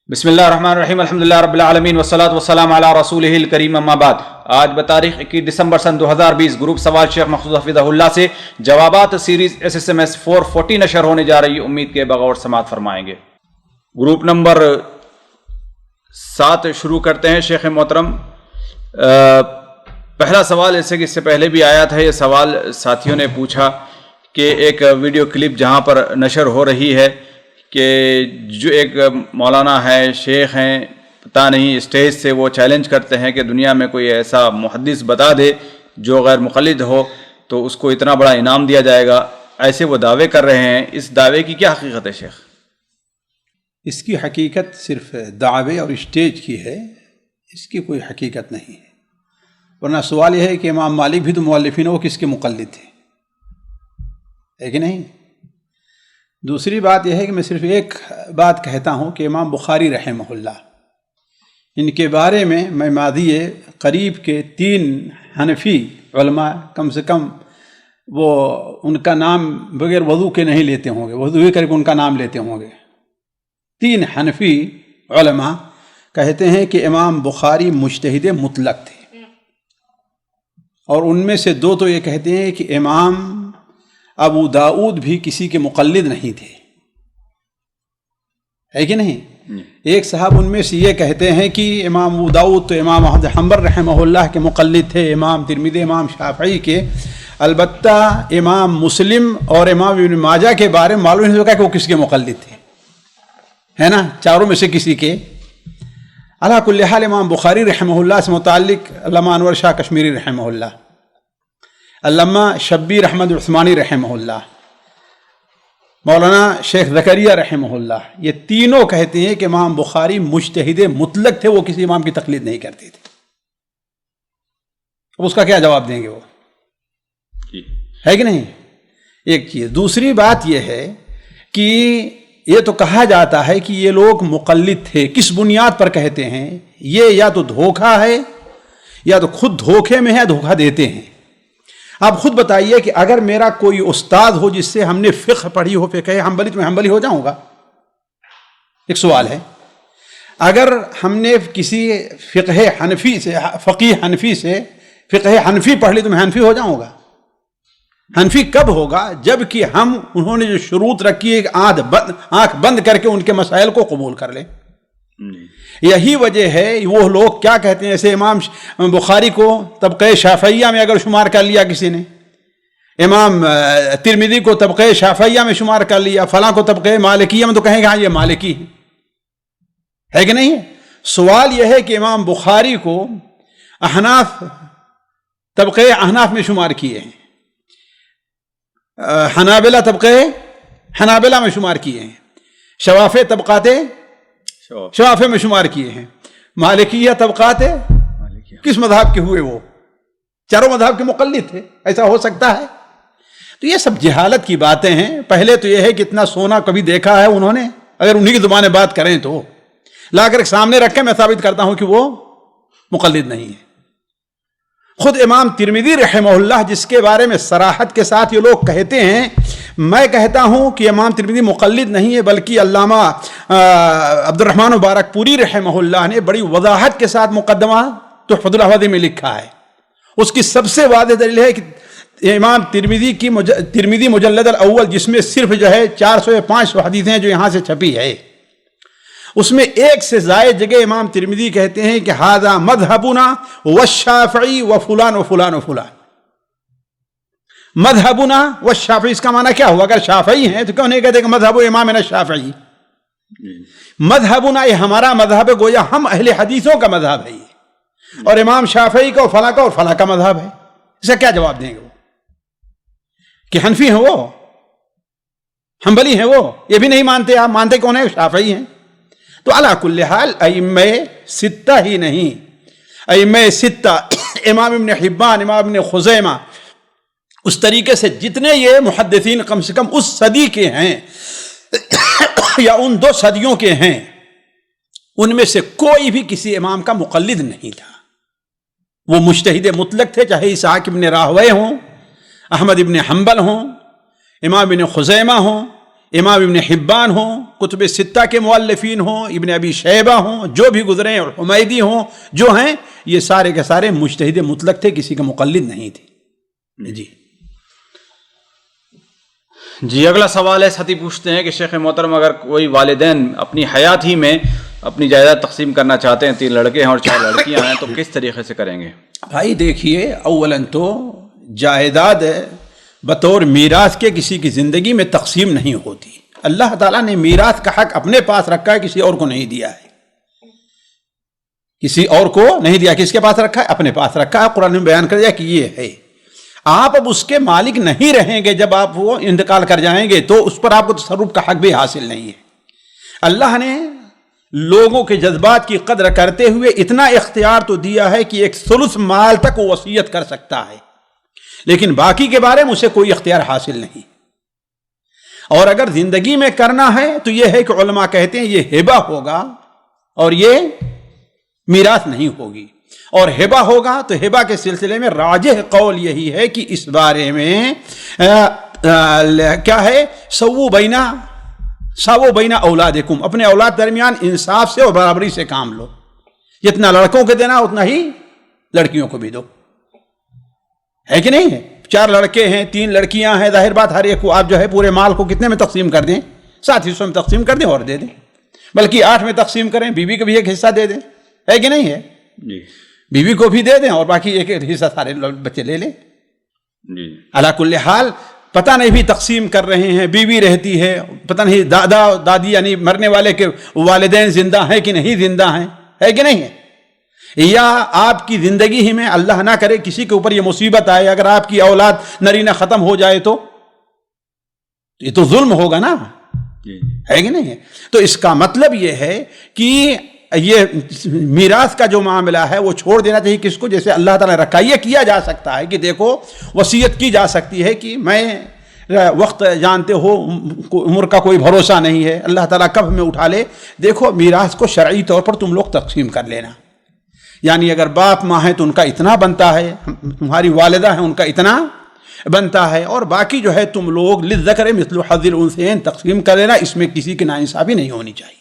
بسم اللہ الرحمن الرحیم الحمدللہ رب العالمین والصلاة والسلام علی رسولہ الکریم اما بعد۔ آج بتاریخ 21 دسمبر سن 2020 گروپ سوال شیخ مخصوص حفظہ اللہ سے جوابات سیریز SSMS 440 نشر ہونے جا رہی ہے، امید کے بغور سماعت فرمائیں گے۔ گروپ نمبر 7 شروع کرتے ہیں۔ شیخ محترم، پہلا سوال ایسے کہ اس سے پہلے بھی آیا تھا، یہ سوال ساتھیوں نے پوچھا کہ ایک ویڈیو کلپ جہاں پر نشر ہو رہی ہے کہ جو ایک مولانا ہے، شیخ ہیں، پتہ نہیں اسٹیج سے وہ چیلنج کرتے ہیں کہ دنیا میں کوئی ایسا محدث بتا دے جو غیر مقلد ہو تو اس کو اتنا بڑا انعام دیا جائے گا، ایسے وہ دعوے کر رہے ہیں۔ اس دعوے کی کیا حقیقت ہے شیخ؟ اس کی حقیقت صرف دعوے اور اسٹیج کی ہے، اس کی کوئی حقیقت نہیں ہے۔ ورنہ سوال یہ ہے کہ امام مالک بھی تو مؤلفین وہ کس کے مقلد تھے، ہے کہ نہیں؟ دوسری بات یہ ہے کہ میں صرف ایک بات کہتا ہوں کہ امام بخاری رحمہ اللہ، ان کے بارے میں ماضی قریب کے 3 حنفی علماء کم سے کم وہ ان کا نام بغیر وضو کے نہیں لیتے ہوں گے، وضو ہی کر کے ان کا نام لیتے ہوں گے۔ 3 حنفی علماء کہتے ہیں کہ امام بخاری مجتہد مطلق تھے، اور ان میں سے 2 تو یہ کہتے ہیں کہ امام ابو داؤد بھی کسی کے مقلد نہیں تھے، ہے کہ نہیں؟ ایک صاحب ان میں سے یہ کہتے ہیں کہ امام ابو داؤد تو امام احمد حنبل رحمہ اللہ کے مقلد تھے، امام ترمذی، امام شافعی کے، البتہ امام مسلم اور امام ابن ماجہ کے بارے میں معلوم نہیں ہوگا کہ وہ کس کے مقلد تھے، ہے نا، چاروں میں سے کسی کے۔ علی کل حال امام بخاری رحمہ اللہ سے متعلق علامہ انور شاہ کشمیری رحمہ اللہ، علامہ شبیر احمد عثمانی رحمہ اللہ، مولانا شیخ زکریا رحمہ اللہ، یہ تینوں کہتے ہیں کہ امام بخاری مجتہد مطلق تھے، وہ کسی امام کی تقلید نہیں کرتے تھے۔ اب اس کا کیا جواب دیں گے وہ، ہے کہ نہیں؟ ایک چیز۔ دوسری بات یہ ہے کہ یہ تو کہا جاتا ہے کہ یہ لوگ مقلد تھے، کس بنیاد پر کہتے ہیں؟ یہ یا تو دھوکہ ہے یا تو خود دھوکے میں ہے، دھوکہ دیتے ہیں۔ آپ خود بتائیے کہ اگر میرا کوئی استاد ہو جس سے ہم نے فقہ پڑھی ہو، فقہ حنبلی، تو میں حنبلی ہو جاؤں گا؟ ایک سوال ہے۔ اگر ہم نے کسی فقہ حنفی سے، فقیہ حنفی سے فقہ حنفی پڑھ لی تو میں حنفی ہو جاؤں گا؟ حنفی کب ہوگا؟ جب کہ انہوں نے جو شروط رکھی ہے کہ آنکھ بند کر کے ان کے مسائل کو قبول کر لیں۔ یہی وجہ ہے وہ لوگ کیا کہتے ہیں، ایسے امام بخاری کو طبقہ شافعیہ میں اگر شمار کر لیا کسی نے، امام ترمذی کو طبقہ شافعیہ میں شمار کر لیا، فلاں کو طبقہ مالکیہ میں، تو کہیں گے ہاں یہ مالکی ہے کہ نہیں؟ سوال یہ ہے کہ امام بخاری کو احناف، طبقہ احناف میں شمار کیے ہیں، حنابلہ طبقہ حنابلہ میں شمار کیے ہیں، شوافع طبقات شوافع میں شمار کیے ہیں، مالکیہ طبقات کس مذہب کے ہوئے؟ وہ چاروں مذہب کے مقلد تھے۔ ایسا ہو سکتا ہے؟ تو یہ سب جہالت کی باتیں ہیں۔ پہلے تو یہ ہے کہ اتنا سونا کبھی دیکھا ہے انہوں نے؟ اگر انہی کی زبانیں بات کریں تو لا کر سامنے رکھ کے میں ثابت کرتا ہوں کہ وہ مقلد نہیں ہے۔ خود امام ترمذی رحمہ اللہ، جس کے بارے میں صراحت کے ساتھ یہ لوگ کہتے ہیں، میں کہتا ہوں کہ امام ترمذی مقلد نہیں ہے، بلکہ علامہ عبد الرحمن مبارک پوری رحمہ اللہ نے بڑی وضاحت کے ساتھ مقدمہ تحفۃ الاحوذی میں لکھا ہے۔ اس کی سب سے واضح دلیل ہے کہ امام ترمذی کی ترمذی مجلد الاول، جس میں صرف 400 یا 500 حدیثیں جو یہاں سے چھپی ہے، اس میں ایک سے زائد جگہ امام ترمذی کہتے ہیں کہ ھذا مذہبنا والشافعی وفلان وفلان وفلان۔ مذہبنا والشافعی، اس کا معنی کیا ہوا؟ اگر شافعی ہیں تو کیوں نہیں کہتے کہ مذہب امامنا الشافعی؟ مذہبنا، یہ ہمارا مذہب ہے، گویا ہم اہل حدیثوں کا مذہب ہے یہ، اور امام شافعی کا اور فلاں کا اور فلاں کا مذہب ہے۔ اس کا کیا جواب دیں گے وہ؟ کہ حنفی ہیں وہ، حنبلی ہیں وہ؟ یہ بھی نہیں مانتے آپ، مانتے کون ہیں؟ شافعی ہیں۔ تو علی کل حال ائمہ 6 ہی نہیں، ائمہ 6، امام ابن حبان، امام ابن خزیمہ، اس طریقے سے جتنے یہ محدثین کم سے کم اس صدی کے ہیں یا ان 2 صدیوں کے ہیں، ان میں سے کوئی بھی کسی امام کا مقلد نہیں تھا۔ وہ مجتہد مطلق تھے، چاہے اسحاق ابن راہویہ ہوں، احمد ابن حنبل ہوں، امام ابن خزیمہ ہوں، امام ابن حبان ہوں، کتب ستہ کے مؤلفین ہوں، ابن ابی شیبہ ہوں، جو بھی گزرے اور حمیدی ہوں جو ہیں، یہ سارے کے سارے مجتہد مطلق تھے، کسی کے مقلد نہیں تھے. جی اگلا سوال ہے، ساتھی پوچھتے ہیں کہ شیخ محترم اگر کوئی والدین اپنی حیات ہی میں اپنی جائیداد تقسیم کرنا چاہتے ہیں، 3 لڑکے ہیں اور 4 لڑکیاں ہیں، تو کس طریقے سے کریں گے؟ بھائی دیکھیے، اولاً تو جائیداد بطور میراث کے کسی کی زندگی میں تقسیم نہیں ہوتی. اللہ تعالیٰ نے میراث کا حق اپنے پاس رکھا ہے، کسی اور کو نہیں دیا ہے. کسی اور کو نہیں دیا. کس کے پاس رکھا ہے؟ اپنے پاس رکھا ہے. قرآن میں بیان کر دیا کہ یہ ہے. آپ اب اس کے مالک نہیں رہیں گے. جب آپ وہ انتقال کر جائیں گے تو اس پر آپ کو تصرف کا حق بھی حاصل نہیں ہے. اللہ نے لوگوں کے جذبات کی قدر کرتے ہوئے اتنا اختیار تو دیا ہے کہ 1/3 مال تک وہ وصیت کر سکتا ہے، لیکن باقی کے بارے میں اسے کوئی اختیار حاصل نہیں. اور اگر زندگی میں کرنا ہے تو یہ ہے کہ علماء کہتے ہیں یہ ہبہ ہوگا اور یہ میراث نہیں ہوگی. اور ہبہ ہوگا تو ہبہ کے سلسلے میں راجح قول یہی ہے کہ اس بارے میں کیا ہے، سووا بین اولادکم، اپنے اولاد درمیان انصاف سے اور برابری سے کام لو. جتنا لڑکوں کو دینا اتنا ہی لڑکیوں کو بھی دو، ہے کہ نہیں ہے؟ 4 لڑکے ہیں، 3 لڑکیاں ہیں، ظاہر بات ہر ایک کو آپ جو ہے پورے مال کو کتنے میں تقسیم کر دیں؟ 7 حصوں میں تقسیم کر دیں اور دے دیں. بلکہ 8 میں تقسیم کریں، بیوی کو بھی ایک حصہ دے دیں، ہے کہ نہیں ہے؟ جی بیوی کو بھی دے دیں اور باقی ایک حصہ سارے بچے لے لیں. جی علی کل حال پتہ نہیں بھی تقسیم کر رہے ہیں، بیوی رہتی ہے، پتہ نہیں دادا دادی یعنی مرنے والے کے والدین زندہ ہیں کہ نہیں زندہ ہیں، ہے کہ نہیں ہے؟ یا آپ کی زندگی ہی میں اللہ نہ کرے کسی کے اوپر یہ مصیبت آئے، اگر آپ کی اولاد نرینہ ختم ہو جائے تو یہ تو ظلم ہوگا نا، ہے کہ نہیں ہے؟ تو اس کا مطلب یہ ہے کہ یہ میراث کا جو معاملہ ہے وہ چھوڑ دینا چاہیے کس کو، جیسے اللہ تعالیٰ نے رکھا. یہ کیا جا سکتا ہے کہ دیکھو وصیت کی جا سکتی ہے کہ میں وقت جانتے ہو عمر کا کوئی بھروسہ نہیں ہے، اللہ تعالیٰ کب ہمیں اٹھا لے. دیکھو میراث کو شرعی طور پر تم لوگ تقسیم کر لینا. یعنی اگر باپ ماں ہیں تو ان کا اتنا بنتا ہے، تمہاری والدہ ہیں ان کا اتنا بنتا ہے، اور باقی جو ہے تم لوگ للذکر مثل حظ الانثیین تقسیم کر لینا. اس میں کسی کی ناانصافی نہیں ہونی چاہیے.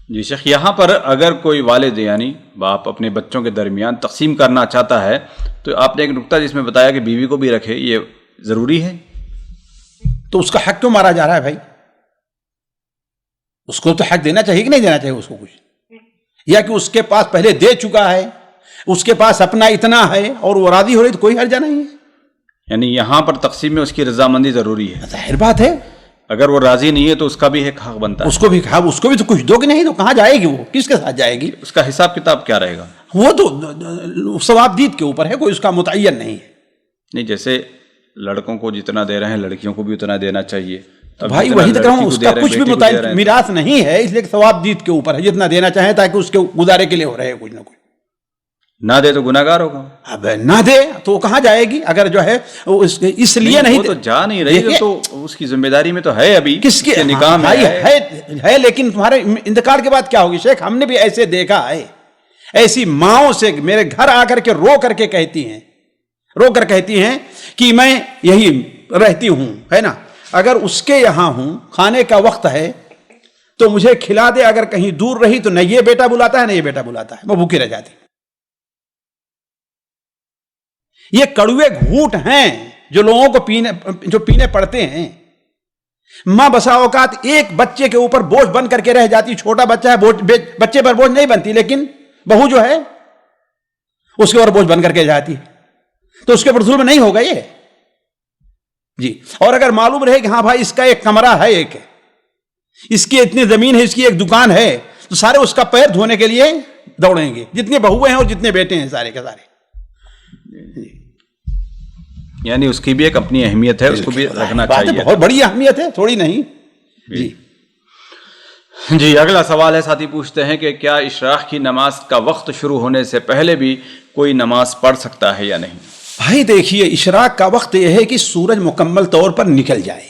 جی شیخ، یہاں پر اگر کوئی والد یعنی باپ اپنے بچوں کے درمیان تقسیم کرنا چاہتا ہے تو آپ نے ایک نقطہ جس میں بتایا کہ بیوی کو بھی رکھے، یہ ضروری ہے؟ تو اس کا حق کیوں مارا جا رہا ہے بھائی؟ اس کو تو حق دینا چاہیے کہ نہیں دینا چاہیے اس کو کچھ؟ یا کہ اس کے پاس پہلے دے چکا ہے، اس کے پاس اپنا اتنا ہے اور وہ راضی ہو رہی تو کوئی حرجہ نہیں ہے. یعنی یہاں پر تقسیم میں اس کی رضامندی ضروری ہے. ظاہر بات ہے، اگر وہ راضی نہیں ہے تو اس کا بھی ایک حق بنتا ہے. اس کو بھی تو کچھ دو کہ نہیں، تو کہاں جائے گی وہ؟ کس کے ساتھ جائے گی؟ اس کا حساب کتاب کیا رہے گا؟ وہ تو ثواب دید کے اوپر ہے، کوئی اس کا متعین نہیں ہے. نہیں، جیسے لڑکوں کو جتنا دے رہے ہیں لڑکیوں کو بھی اتنا دینا چاہیے. بھائی وہی تو کہہ رہا ہوں، اس کا کچھ بھی متعین میراث نہیں ہے، اس لیے ثواب دید کے اوپر ہے، جتنا دینا چاہیں تاکہ اس کے گزارے کے لیے ہو رہے کچھ نہ کچھ. نہ دے تو گناہ گار ہوگا. اب نہ دے تو وہ کہاں جائے گی؟ اگر جو ہے اس لیے نہیں تو جا نہیں رہی تو اس کی ذمہ داری میں تو ہے، ابھی کس کی نکاح میں ہے، لیکن تمہارے انتقال کے بعد کیا ہوگی؟ شیخ ہم نے بھی ایسے دیکھا ہے، ایسی ماؤں سے میرے گھر آ کر کے رو کر کہتی ہیں کہ میں یہی رہتی ہوں، ہے نا، اگر اس کے یہاں ہوں، کھانے کا وقت ہے تو مجھے کھلا دے. اگر کہیں دور رہی تو نہ یہ بیٹا بلاتا ہے نہ یہ بیٹا بلاتا ہے، وہ بھوکی رہ جاتی. یہ کڑوے گھونٹ ہیں جو لوگوں کو پینے پڑتے ہیں. ماں بسا اوقات ایک بچے کے اوپر بوجھ بن کر کے رہ جاتی. چھوٹا بچہ ہے، بچے پر بوجھ نہیں بنتی، لیکن بہو جو ہے اس کے اوپر بوجھ بن کر کے جاتی. تو اس کے اوپر ظلم نہیں ہوگا یہ؟ جی. اور اگر معلوم رہے کہ ہاں بھائی اس کا ایک کمرہ ہے، ایک اس کی اتنی زمین ہے، اس کی ایک دکان ہے، تو سارے اس کا پیر دھونے کے لیے دوڑیں گے، جتنے بہویں ہیں اور جتنے بیٹے ہیں سارے کے سارے. یعنی اس کی بھی ایک اپنی اہمیت ہے، اس کو بھی رکھنا چاہیے. بہت بڑی اہمیت ہے، تھوڑی نہیں. جی اگلا سوال ہے، ساتھی پوچھتے ہیں کہ کیا اشراق کی نماز کا وقت شروع ہونے سے پہلے بھی کوئی نماز پڑھ سکتا ہے یا نہیں؟ بھائی دیکھیے، اشراق کا وقت یہ ہے کہ سورج مکمل طور پر نکل جائے.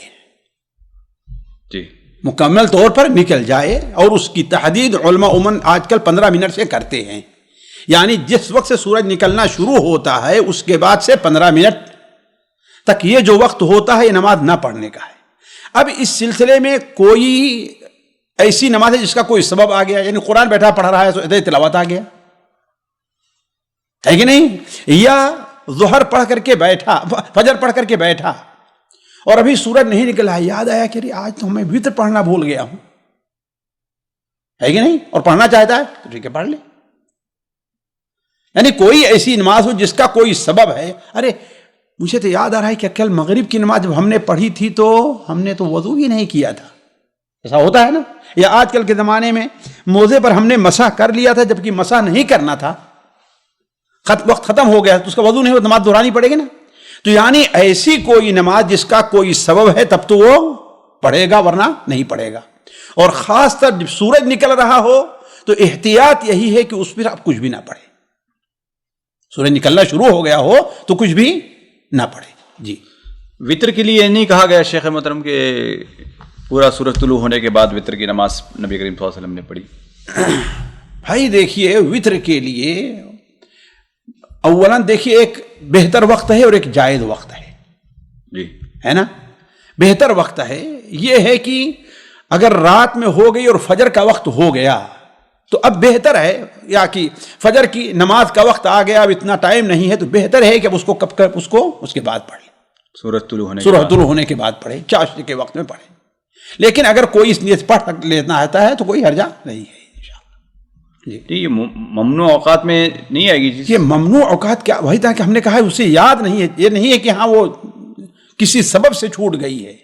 جی، مکمل طور پر نکل جائے، اور اس کی تحدید علماء عموماً آج کل 15 منٹ سے کرتے ہیں. یعنی جس وقت سے سورج نکلنا شروع ہوتا ہے اس کے بعد سے 15 منٹ تک یہ جو وقت ہوتا ہے یہ نماز نہ پڑھنے کا ہے. اب اس سلسلے میں کوئی ایسی نماز ہے جس کا کوئی سبب آ گیا، یعنی قرآن بیٹھا پڑھ رہا ہے تو تلاوت آ گیا ہے کہ نہیں، یا ظہر پڑھ کر کے بیٹھا، فجر پڑھ کر کے بیٹھا اور ابھی سورج نہیں نکلا، یاد آیا کہ آج تو میں وتر پڑھنا بھول گیا ہوں، ہے کہ نہیں، اور پڑھنا چاہتا ہے تو ٹھیک ہے پڑھ لے. یعنی کوئی ایسی نماز ہو جس کا کوئی سبب ہے. ارے مجھے تو یاد آ رہا ہے کہ کل مغرب کی نماز جب ہم نے پڑھی تھی تو ہم نے تو وضو ہی نہیں کیا تھا، ایسا ہوتا ہے نا. یا آج کل کے زمانے میں موزے پر ہم نے مسح کر لیا تھا جبکہ مسح نہیں کرنا تھا، وقت ختم ہو گیا تو اس کا وضو نہیں ہو، نماز دہرانی پڑے گی نا. تو یعنی ایسی کوئی نماز جس کا کوئی سبب ہے تب تو وہ پڑھے گا، ورنہ نہیں پڑھے گا. اور خاص طور جب سورج نکل رہا ہو تو احتیاط یہی ہے کہ اس پر آپ کچھ بھی نہ پڑھے. سورج نکلنا شروع ہو گیا ہو تو کچھ بھی نہ پڑھے. جی وطر کے لیے نہیں کہا گیا شیخ محترم کہ پورا سورج طلوع ہونے کے بعد وطر کی نماز نبی کریم صلی اللہ علیہ وسلم نے پڑھی؟ بھائی دیکھیے وطر کے لیے اولاً دیکھیے ایک بہتر وقت ہے اور ایک جائز وقت ہے. جی ہے نا. بہتر وقت ہے یہ ہے کہ اگر رات میں ہو گئی اور فجر کا وقت ہو گیا تو اب بہتر ہے، یا کہ فجر کی نماز کا وقت آ گیا، اب اتنا ٹائم نہیں ہے تو بہتر ہے کہ اب اس کے بعد پڑھ لیں، سورج طلوع ہونے کے بعد پڑھے، چاشت کے وقت میں پڑھے. لیکن اگر کوئی اس نیت پڑھ لینا آتا ہے تو کوئی حرجہ نہیں ہے انشاءاللہ. جی یہ ممنوع اوقات میں نہیں آئے گی؟ یہ ممنوع اوقات کیا، وہی تھا کہ ہم نے کہا اسے یاد نہیں ہے، یہ نہیں ہے کہ ہاں وہ کسی سبب سے چھوٹ گئی ہے.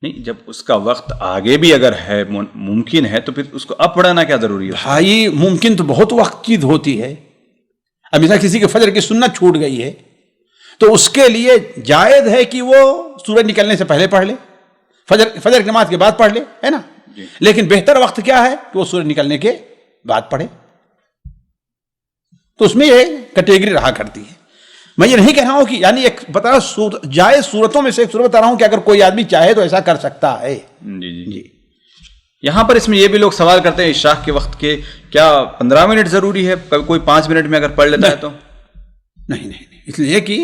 نہیں، جب اس کا وقت آگے بھی اگر ہے ممکن ہے تو پھر اس کو اب پڑھانا کیا ضروری ہے؟ بھائی ممکن تو بہت وقت چیز ہوتی ہے. اب مثلا کسی کے فجر کی سنت چھوٹ گئی ہے تو اس کے لیے جائز ہے کہ وہ سورج نکلنے سے پہلے پڑھ لے، فجر کی نماز کے بعد پڑھ لے، ہے نا. لیکن بہتر وقت کیا ہے کہ وہ سورج نکلنے کے بعد پڑھے. تو اس میں یہ کیٹیگری رہا کرتی ہے. میں یہ نہیں کہہ رہا ہوں کہ یعنی ایک بتا جائز صورتوں میں سے ایک صورت بتا رہا ہوں کہ اگر کوئی آدمی چاہے تو ایسا کر سکتا ہے. جی. یہاں پر اس میں یہ بھی لوگ سوال کرتے ہیں عشاء کے وقت کے کیا 15 منٹ ضروری ہے؟ کوئی 5 منٹ میں اگر پڑھ لیتا ہے تو نہیں، اس لیے کہ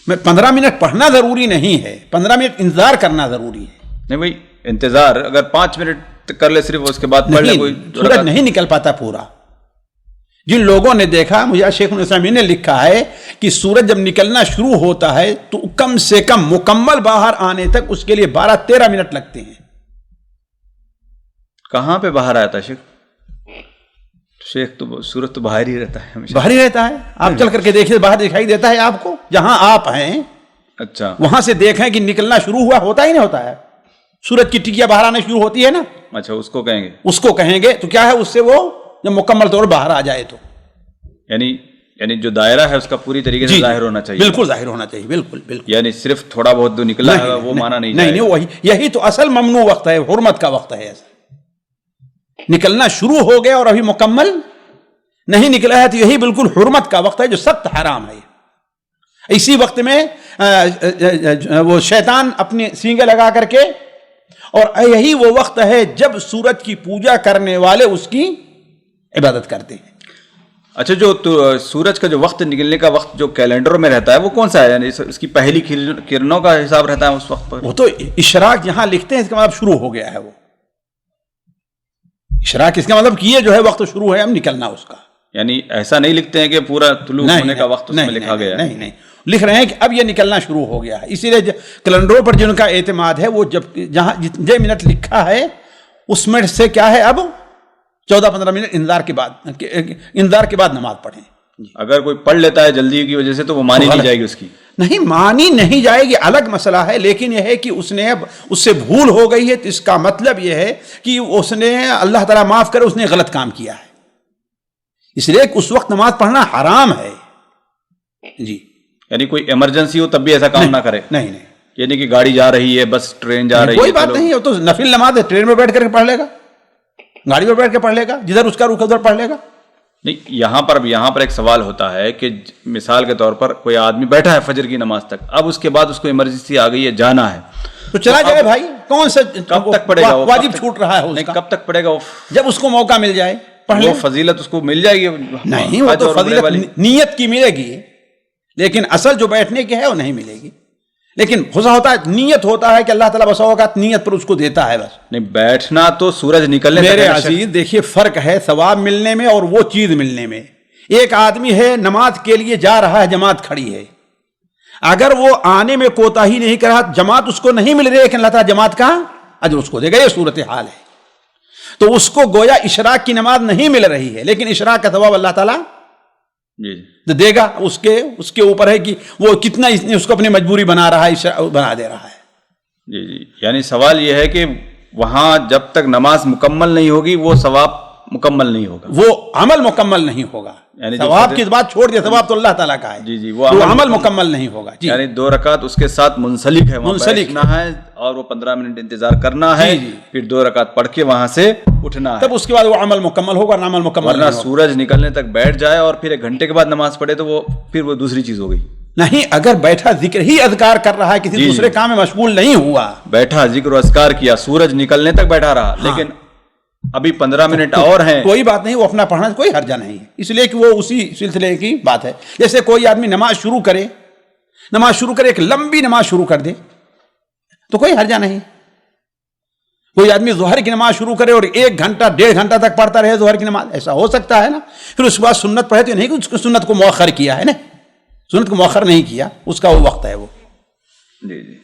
15 منٹ پڑھنا ضروری نہیں ہے، 15 منٹ انتظار کرنا ضروری ہے. نہیں بھائی انتظار اگر 5 منٹ کر لے صرف، اس کے بعد پڑھ لے. کوئی سورج نہیں نکل پاتا پورا. جن لوگوں نے دیکھا، مجھے شیخ الاسلام نے لکھا ہے کہ سورج جب نکلنا شروع ہوتا ہے تو کم سے کم مکمل باہر آنے تک اس کے لیے 12-13 منٹ لگتے ہیں. کہاں پہ باہر آیا تھا شیخ تو سورج تو باہر ہی رہتا ہے، باہر ہی رہتا ہے. آپ چل کر کے دیکھیے، باہر دکھائی دیتا ہے آپ کو جہاں آپ ہیں. اچھا وہاں سے دیکھیں کہ نکلنا شروع ہوا، ہوتا ہی نہیں ہوتا ہے. سورج کی ٹکیا باہر آنا شروع ہوتی ہے نا. اچھا اس کو کہیں گے، اس کو کہیں گے. تو کیا ہے، اس سے وہ جب مکمل طور باہر آ جائے تو یعنی جو دائرہ ہے اس کا پوری طریقے سے ظاہر ہونا چاہیے. بالکل ظاہر ہونا چاہیے، بالکل. یعنی صرف تھوڑا بہت جو نکلا ہے وہ مانا نہیں. وہی یہی تو اصل ممنوع وقت ہے، حرمت کا وقت ہے. ایسا نکلنا شروع ہو گیا اور ابھی مکمل نہیں نکلا ہے تو یہی بالکل حرمت کا وقت ہے جو سخت حرام ہے. اسی وقت میں وہ شیطان اپنے سینگے لگا کر کے، اور یہی وہ وقت ہے جب سورج کی پوجا کرنے والے اس کی عبادت کرتے ہیں. اچھا جو سورج کا جو وقت نکلنے کا وقت جو کیلنڈر میں رہتا ہے وہ کون سا ہے؟ یعنی اس کی پہلی کرنوں کا حساب رہتا ہے اس وقت پر؟ وہ تو اشراق یہاں لکھتے ہیں، اس کا مطلب شروع ہو گیا ہے. وہ اشراق اس کا مطلب کہ یہ جو ہے وقت شروع ہے اب نکلنا اس کا. یعنی ایسا نہیں لکھتے ہیں کہ پورا طلوع ہونے کا وقت اس میں لکھا گیا ہے. نہیں، لکھ رہے ہیں کہ اب یہ نکلنا شروع ہو گیا ہے. اسی لیے کیلنڈروں پر جن کا اعتماد ہے وہ جب جہاں جتنے منٹ لکھا ہے اس میں سے کیا ہے، اب 14-15 منٹ انتظار کے بعد نماز پڑھیں. اگر کوئی پڑھ لیتا ہے جلدی کی وجہ سے تو وہ مانی نہیں جائے گی اس کی؟ نہیں مانی نہیں جائے گی، الگ مسئلہ ہے. لیکن یہ ہے کہ اس نے اب اس سے بھول ہو گئی ہے تو اس کا مطلب یہ ہے کہ اس نے، اللہ تعالیٰ معاف کرے، اس نے غلط کام کیا ہے. اس لیے کہ اس وقت نماز پڑھنا حرام ہے. جی یعنی کوئی ایمرجنسی ہو تب بھی ایسا کام نہ کرے؟ نہیں. یعنی کہ گاڑی جا رہی ہے، بس ٹرین جا رہی ہے، کوئی بات نہیں. تو نفل نماز ہے، ٹرین میں بیٹھ کر کے پڑھ لے گا، گاڑی میں بیٹھ کے پڑھ لے گا، جدھر اس کا رخ ادھر پڑھ لے گا. نہیں یہاں پر ایک سوال ہوتا ہے کہ مثال کے طور پر کوئی آدمی بیٹھا ہے فجر کی نماز تک، اب اس کے بعد اس کو ایمرجنسی آ گئی ہے، جانا ہے تو چلا جائے. بھائی کون سے کب تک پڑے گا؟ واجب چھوٹ رہا ہے، کب تک پڑے گا؟ جب اس کو موقع مل جائے وہ فضیلت اس کو مل جائے گی. نہیں، وہ تو فضیلت نیت کی ملے گی، لیکن اصل جو بیٹھنے کی ہے وہ نہیں ملے گی. لیکن خدا ہوتا ہے نیت ہوتا ہے کہ اللہ تعالیٰ بسا اوقات نیت پر اس کو دیتا ہے بس. نہیں بیٹھنا تو سورج نکلنے میرے تک. عزیز دیکھیے فرق ہے ثواب ملنے میں اور وہ چیز ملنے میں. ایک آدمی ہے نماز کے لیے جا رہا ہے, جماعت کھڑی ہے, اگر وہ آنے میں کوتاہی نہیں کر رہا, جماعت اس کو نہیں مل رہی, لیکن اللہ تعالیٰ جماعت کا اجر اس کو دے گا. یہ صورتحال ہے. تو اس کو گویا اشراق کی نماز نہیں مل رہی ہے, لیکن اشراق کا ثواب اللہ تعالیٰ دے گا. اس کے اوپر ہے کہ وہ کتنا اس کو اپنی مجبوری بنا رہا ہے, بنا دے رہا ہے. جی جی, یعنی سوال یہ ہے کہ وہاں جب تک نماز مکمل نہیں ہوگی وہ ثواب مکمل نہیں ہوگا, وہ عمل مکمل نہیں ہوگا. یعنی ثواب کی بات چھوڑ دیا, ثواب تو اللہ تعالیٰ کا ہے. جی جی, وہ عمل مکمل نہیں ہوگا. جی, یعنی 2 رکعت اس کے ساتھ منسلک ہے, منسلک ہے اور وہ 15 منٹ انتظار کرنا ہے, پھر 2 رکعت پڑھ کے وہاں سے اٹھنا ہے, تب اس کے بعد وہ عمل مکمل ہوگا. اور عمل مکمل ورنہ سورج نکلنے تک بیٹھ جائے اور پھر 1 گھنٹے کے بعد نماز پڑھے تو پھر وہ دوسری چیز ہو گئی. نہیں, اگر بیٹھا ذکر ہی اذکار کر رہا ہے, کسی دوسرے کام میں مشغول نہیں ہوا, بیٹھا ذکر و اذکار کیا, سورج نکلنے تک بیٹھا رہا, لیکن ابھی 15 منٹ اور ہیں, کوئی بات نہیں, وہ اپنا پڑھنا کوئی حرجہ نہیں ہے, اس لیے کہ وہ اسی سلسلے کی بات ہے. جیسے کوئی آدمی نماز شروع کرے, ایک لمبی نماز شروع کر دے تو کوئی حرجہ نہیں. کوئی آدمی ظہر کی نماز شروع کرے اور 1 گھنٹہ 1.5 گھنٹہ تک پڑھتا رہے ظہر کی نماز, ایسا ہو سکتا ہے نا. پھر اس کے بعد سنت پڑھے تو نہیں کہ اس کو سنت کو مؤخر کیا ہے نا, سنت کو مؤخر نہیں کیا, اس کا وہ وقت ہے وہ. جی جی,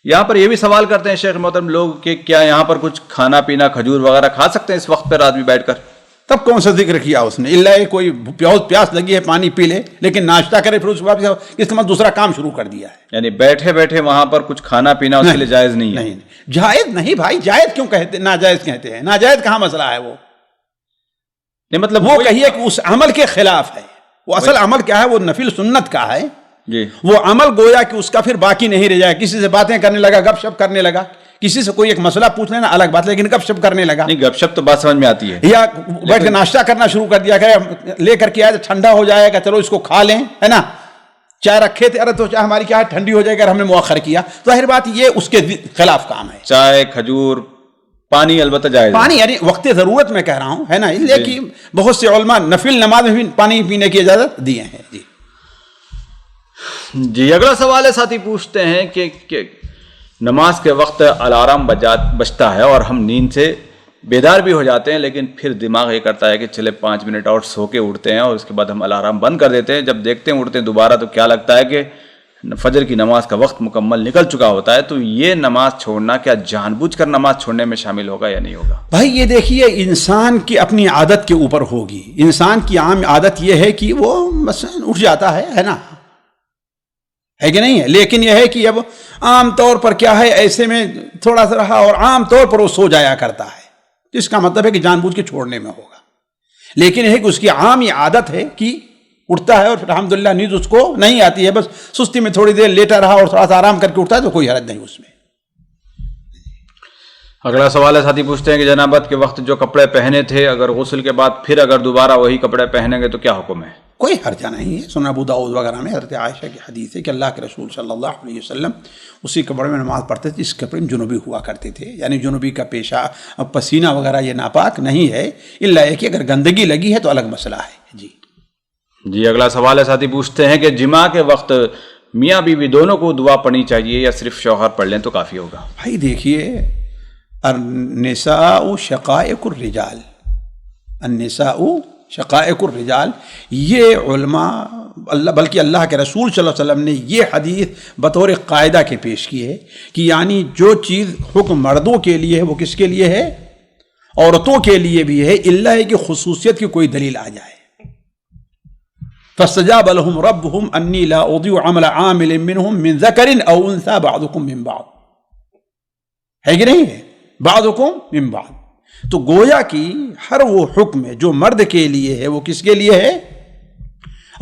یہاں پر یہ بھی سوال کرتے ہیں شیخ محترم لوگ کہ کیا یہاں پر کچھ کھانا پینا کھجور وغیرہ کھا سکتے ہیں اس وقت پر آدمی بیٹھ کر؟ تب کون سا ذکر کیا اس نے؟ اللہ کوئی پیاس لگی ہے پانی پی لے, لیکن ناشتہ کرے پھر اس کے بعد اس کے بعد دوسرا کام شروع کر دیا ہے. یعنی بیٹھے بیٹھے وہاں پر کچھ کھانا پینا اس کے لیے جائز نہیں ہے؟ نہیں, جائز نہیں بھائی, جائز کیوں کہتے, ناجائز کہتے ہیں. ناجائز کہاں مسئلہ ہے وہ؟ نہیں مطلب وہ کہیے کہ اس عمل کے خلاف ہے. وہ اصل عمل کیا ہے؟ وہ نفل سنت کا ہے. جی, وہ عمل گویا کہ اس کا پھر باقی نہیں رہ جائے. کسی سے باتیں کرنے لگا, گپ شپ کرنے لگا, کسی سے کوئی ایک مسئلہ پوچھ لینا الگ بات, لیکن گپ شپ کرنے لگا. نہیں, گپ شپ تو بات سمجھ میں آتی ہے. یا بیٹھ کے ناشتہ کرنا شروع کر دیا, کہ لے کر کے آئے ٹھنڈا ہو جائے گا, چلو اس کو کھا لیں, ہے نا. چائے رکھے تھے, ارے تو چائے ہماری کیا ہے ٹھنڈی ہو جائے گا, ہم نے مؤخر کیا, تو ظاہر بات یہ اس کے خلاف کام ہے. چائے, کھجور, پانی البتہ جائز, پانی یعنی وقت ضرورت میں کہہ رہا ہوں, ہے نا. اس لیے کہ بہت سے علماء نفل نماز میں بھی پانی پینے کی اجازت دیے ہیں. جی جی, اگلا سوال ہے, ساتھی پوچھتے ہیں کہ نماز کے وقت الارم بجتا ہے اور ہم نیند سے بیدار بھی ہو جاتے ہیں, لیکن پھر دماغ یہ کرتا ہے کہ چلے 5 منٹ اور سو کے اٹھتے ہیں, اور اس کے بعد ہم الارم بند کر دیتے ہیں. جب دیکھتے ہیں اٹھتے ہیں دوبارہ تو کیا لگتا ہے کہ فجر کی نماز کا وقت مکمل نکل چکا ہوتا ہے. تو یہ نماز چھوڑنا کیا جان بوجھ کر نماز چھوڑنے میں شامل ہوگا یا نہیں ہوگا؟ بھائی یہ دیکھیے, انسان کی اپنی عادت کے اوپر ہوگی. انسان کی عام عادت یہ ہے کہ وہ مثلا اٹھ جاتا ہے نا, ہے کہ نہیں ہے. لیکن یہ ہے کہ اب عام طور پر کیا ہے, ایسے میں تھوڑا سا رہا اور عام طور پر وہ سو جایا کرتا ہے, اس کا مطلب ہے کہ جان بوجھ کے چھوڑنے میں ہوگا. لیکن یہ ہے کہ اس کی عام یہ عادت ہے کہ اٹھتا ہے اور پھر الحمدللہ نیند اس کو نہیں آتی ہے, بس سستی میں تھوڑی دیر لیٹا رہا اور تھوڑا سا آرام کر کے اٹھتا ہے, تو کوئی حرج نہیں اس میں. اگلا سوال ہے, ساتھی پوچھتے ہیں کہ جنابت کے وقت جو کپڑے پہنے تھے, اگر غسل کے بعد پھر اگر دوبارہ وہی کپڑے پہنیں گے تو کیا حکم ہے؟ کوئی حرجہ نہیں ہے. سنن ابو داؤد وغیرہ میں حضرت عائشہ کی حدیث ہے کہ اللہ کے رسول صلی اللہ علیہ وسلم اسی کپڑے میں نماز پڑھتے تھے جس کپڑے میں جنوبی ہوا کرتے تھے. یعنی جنوبی کا پیشہ پسینہ وغیرہ یہ ناپاک نہیں ہے, الا یہ کہ اگر گندگی لگی ہے تو الگ مسئلہ ہے. جی جی, اگلا سوال ہے, ساتھی پوچھتے ہیں کہ جماع کے وقت میاں بیوی دونوں کو دعا پڑھنی چاہیے یا صرف شوہر پڑھ لیں تو کافی ہوگا؟ بھائی دیکھیے, النساء شقائق الرجال, النساء شقائق الرجال, یہ علماء بلکہ اللہ کے رسول صلی اللہ علیہ وسلم نے یہ حدیث بطور قاعدہ کے پیش کی ہے کہ یعنی جو چیز حکم مردوں کے لیے ہے وہ کس کے لیے ہے؟ عورتوں کے لیے بھی ہے, الا ہے کہ خصوصیت کی کوئی دلیل آ جائے. فاستجاب لهم ربهم انی لا اضيع عمل عامل منهم من ذکر او انثى بعضكم من بعض, ہے کہ نہیں ہے, بعضكم من بعض. تو گویا کہ ہر وہ حکم ہے جو مرد کے لیے ہے وہ کس کے لیے ہے؟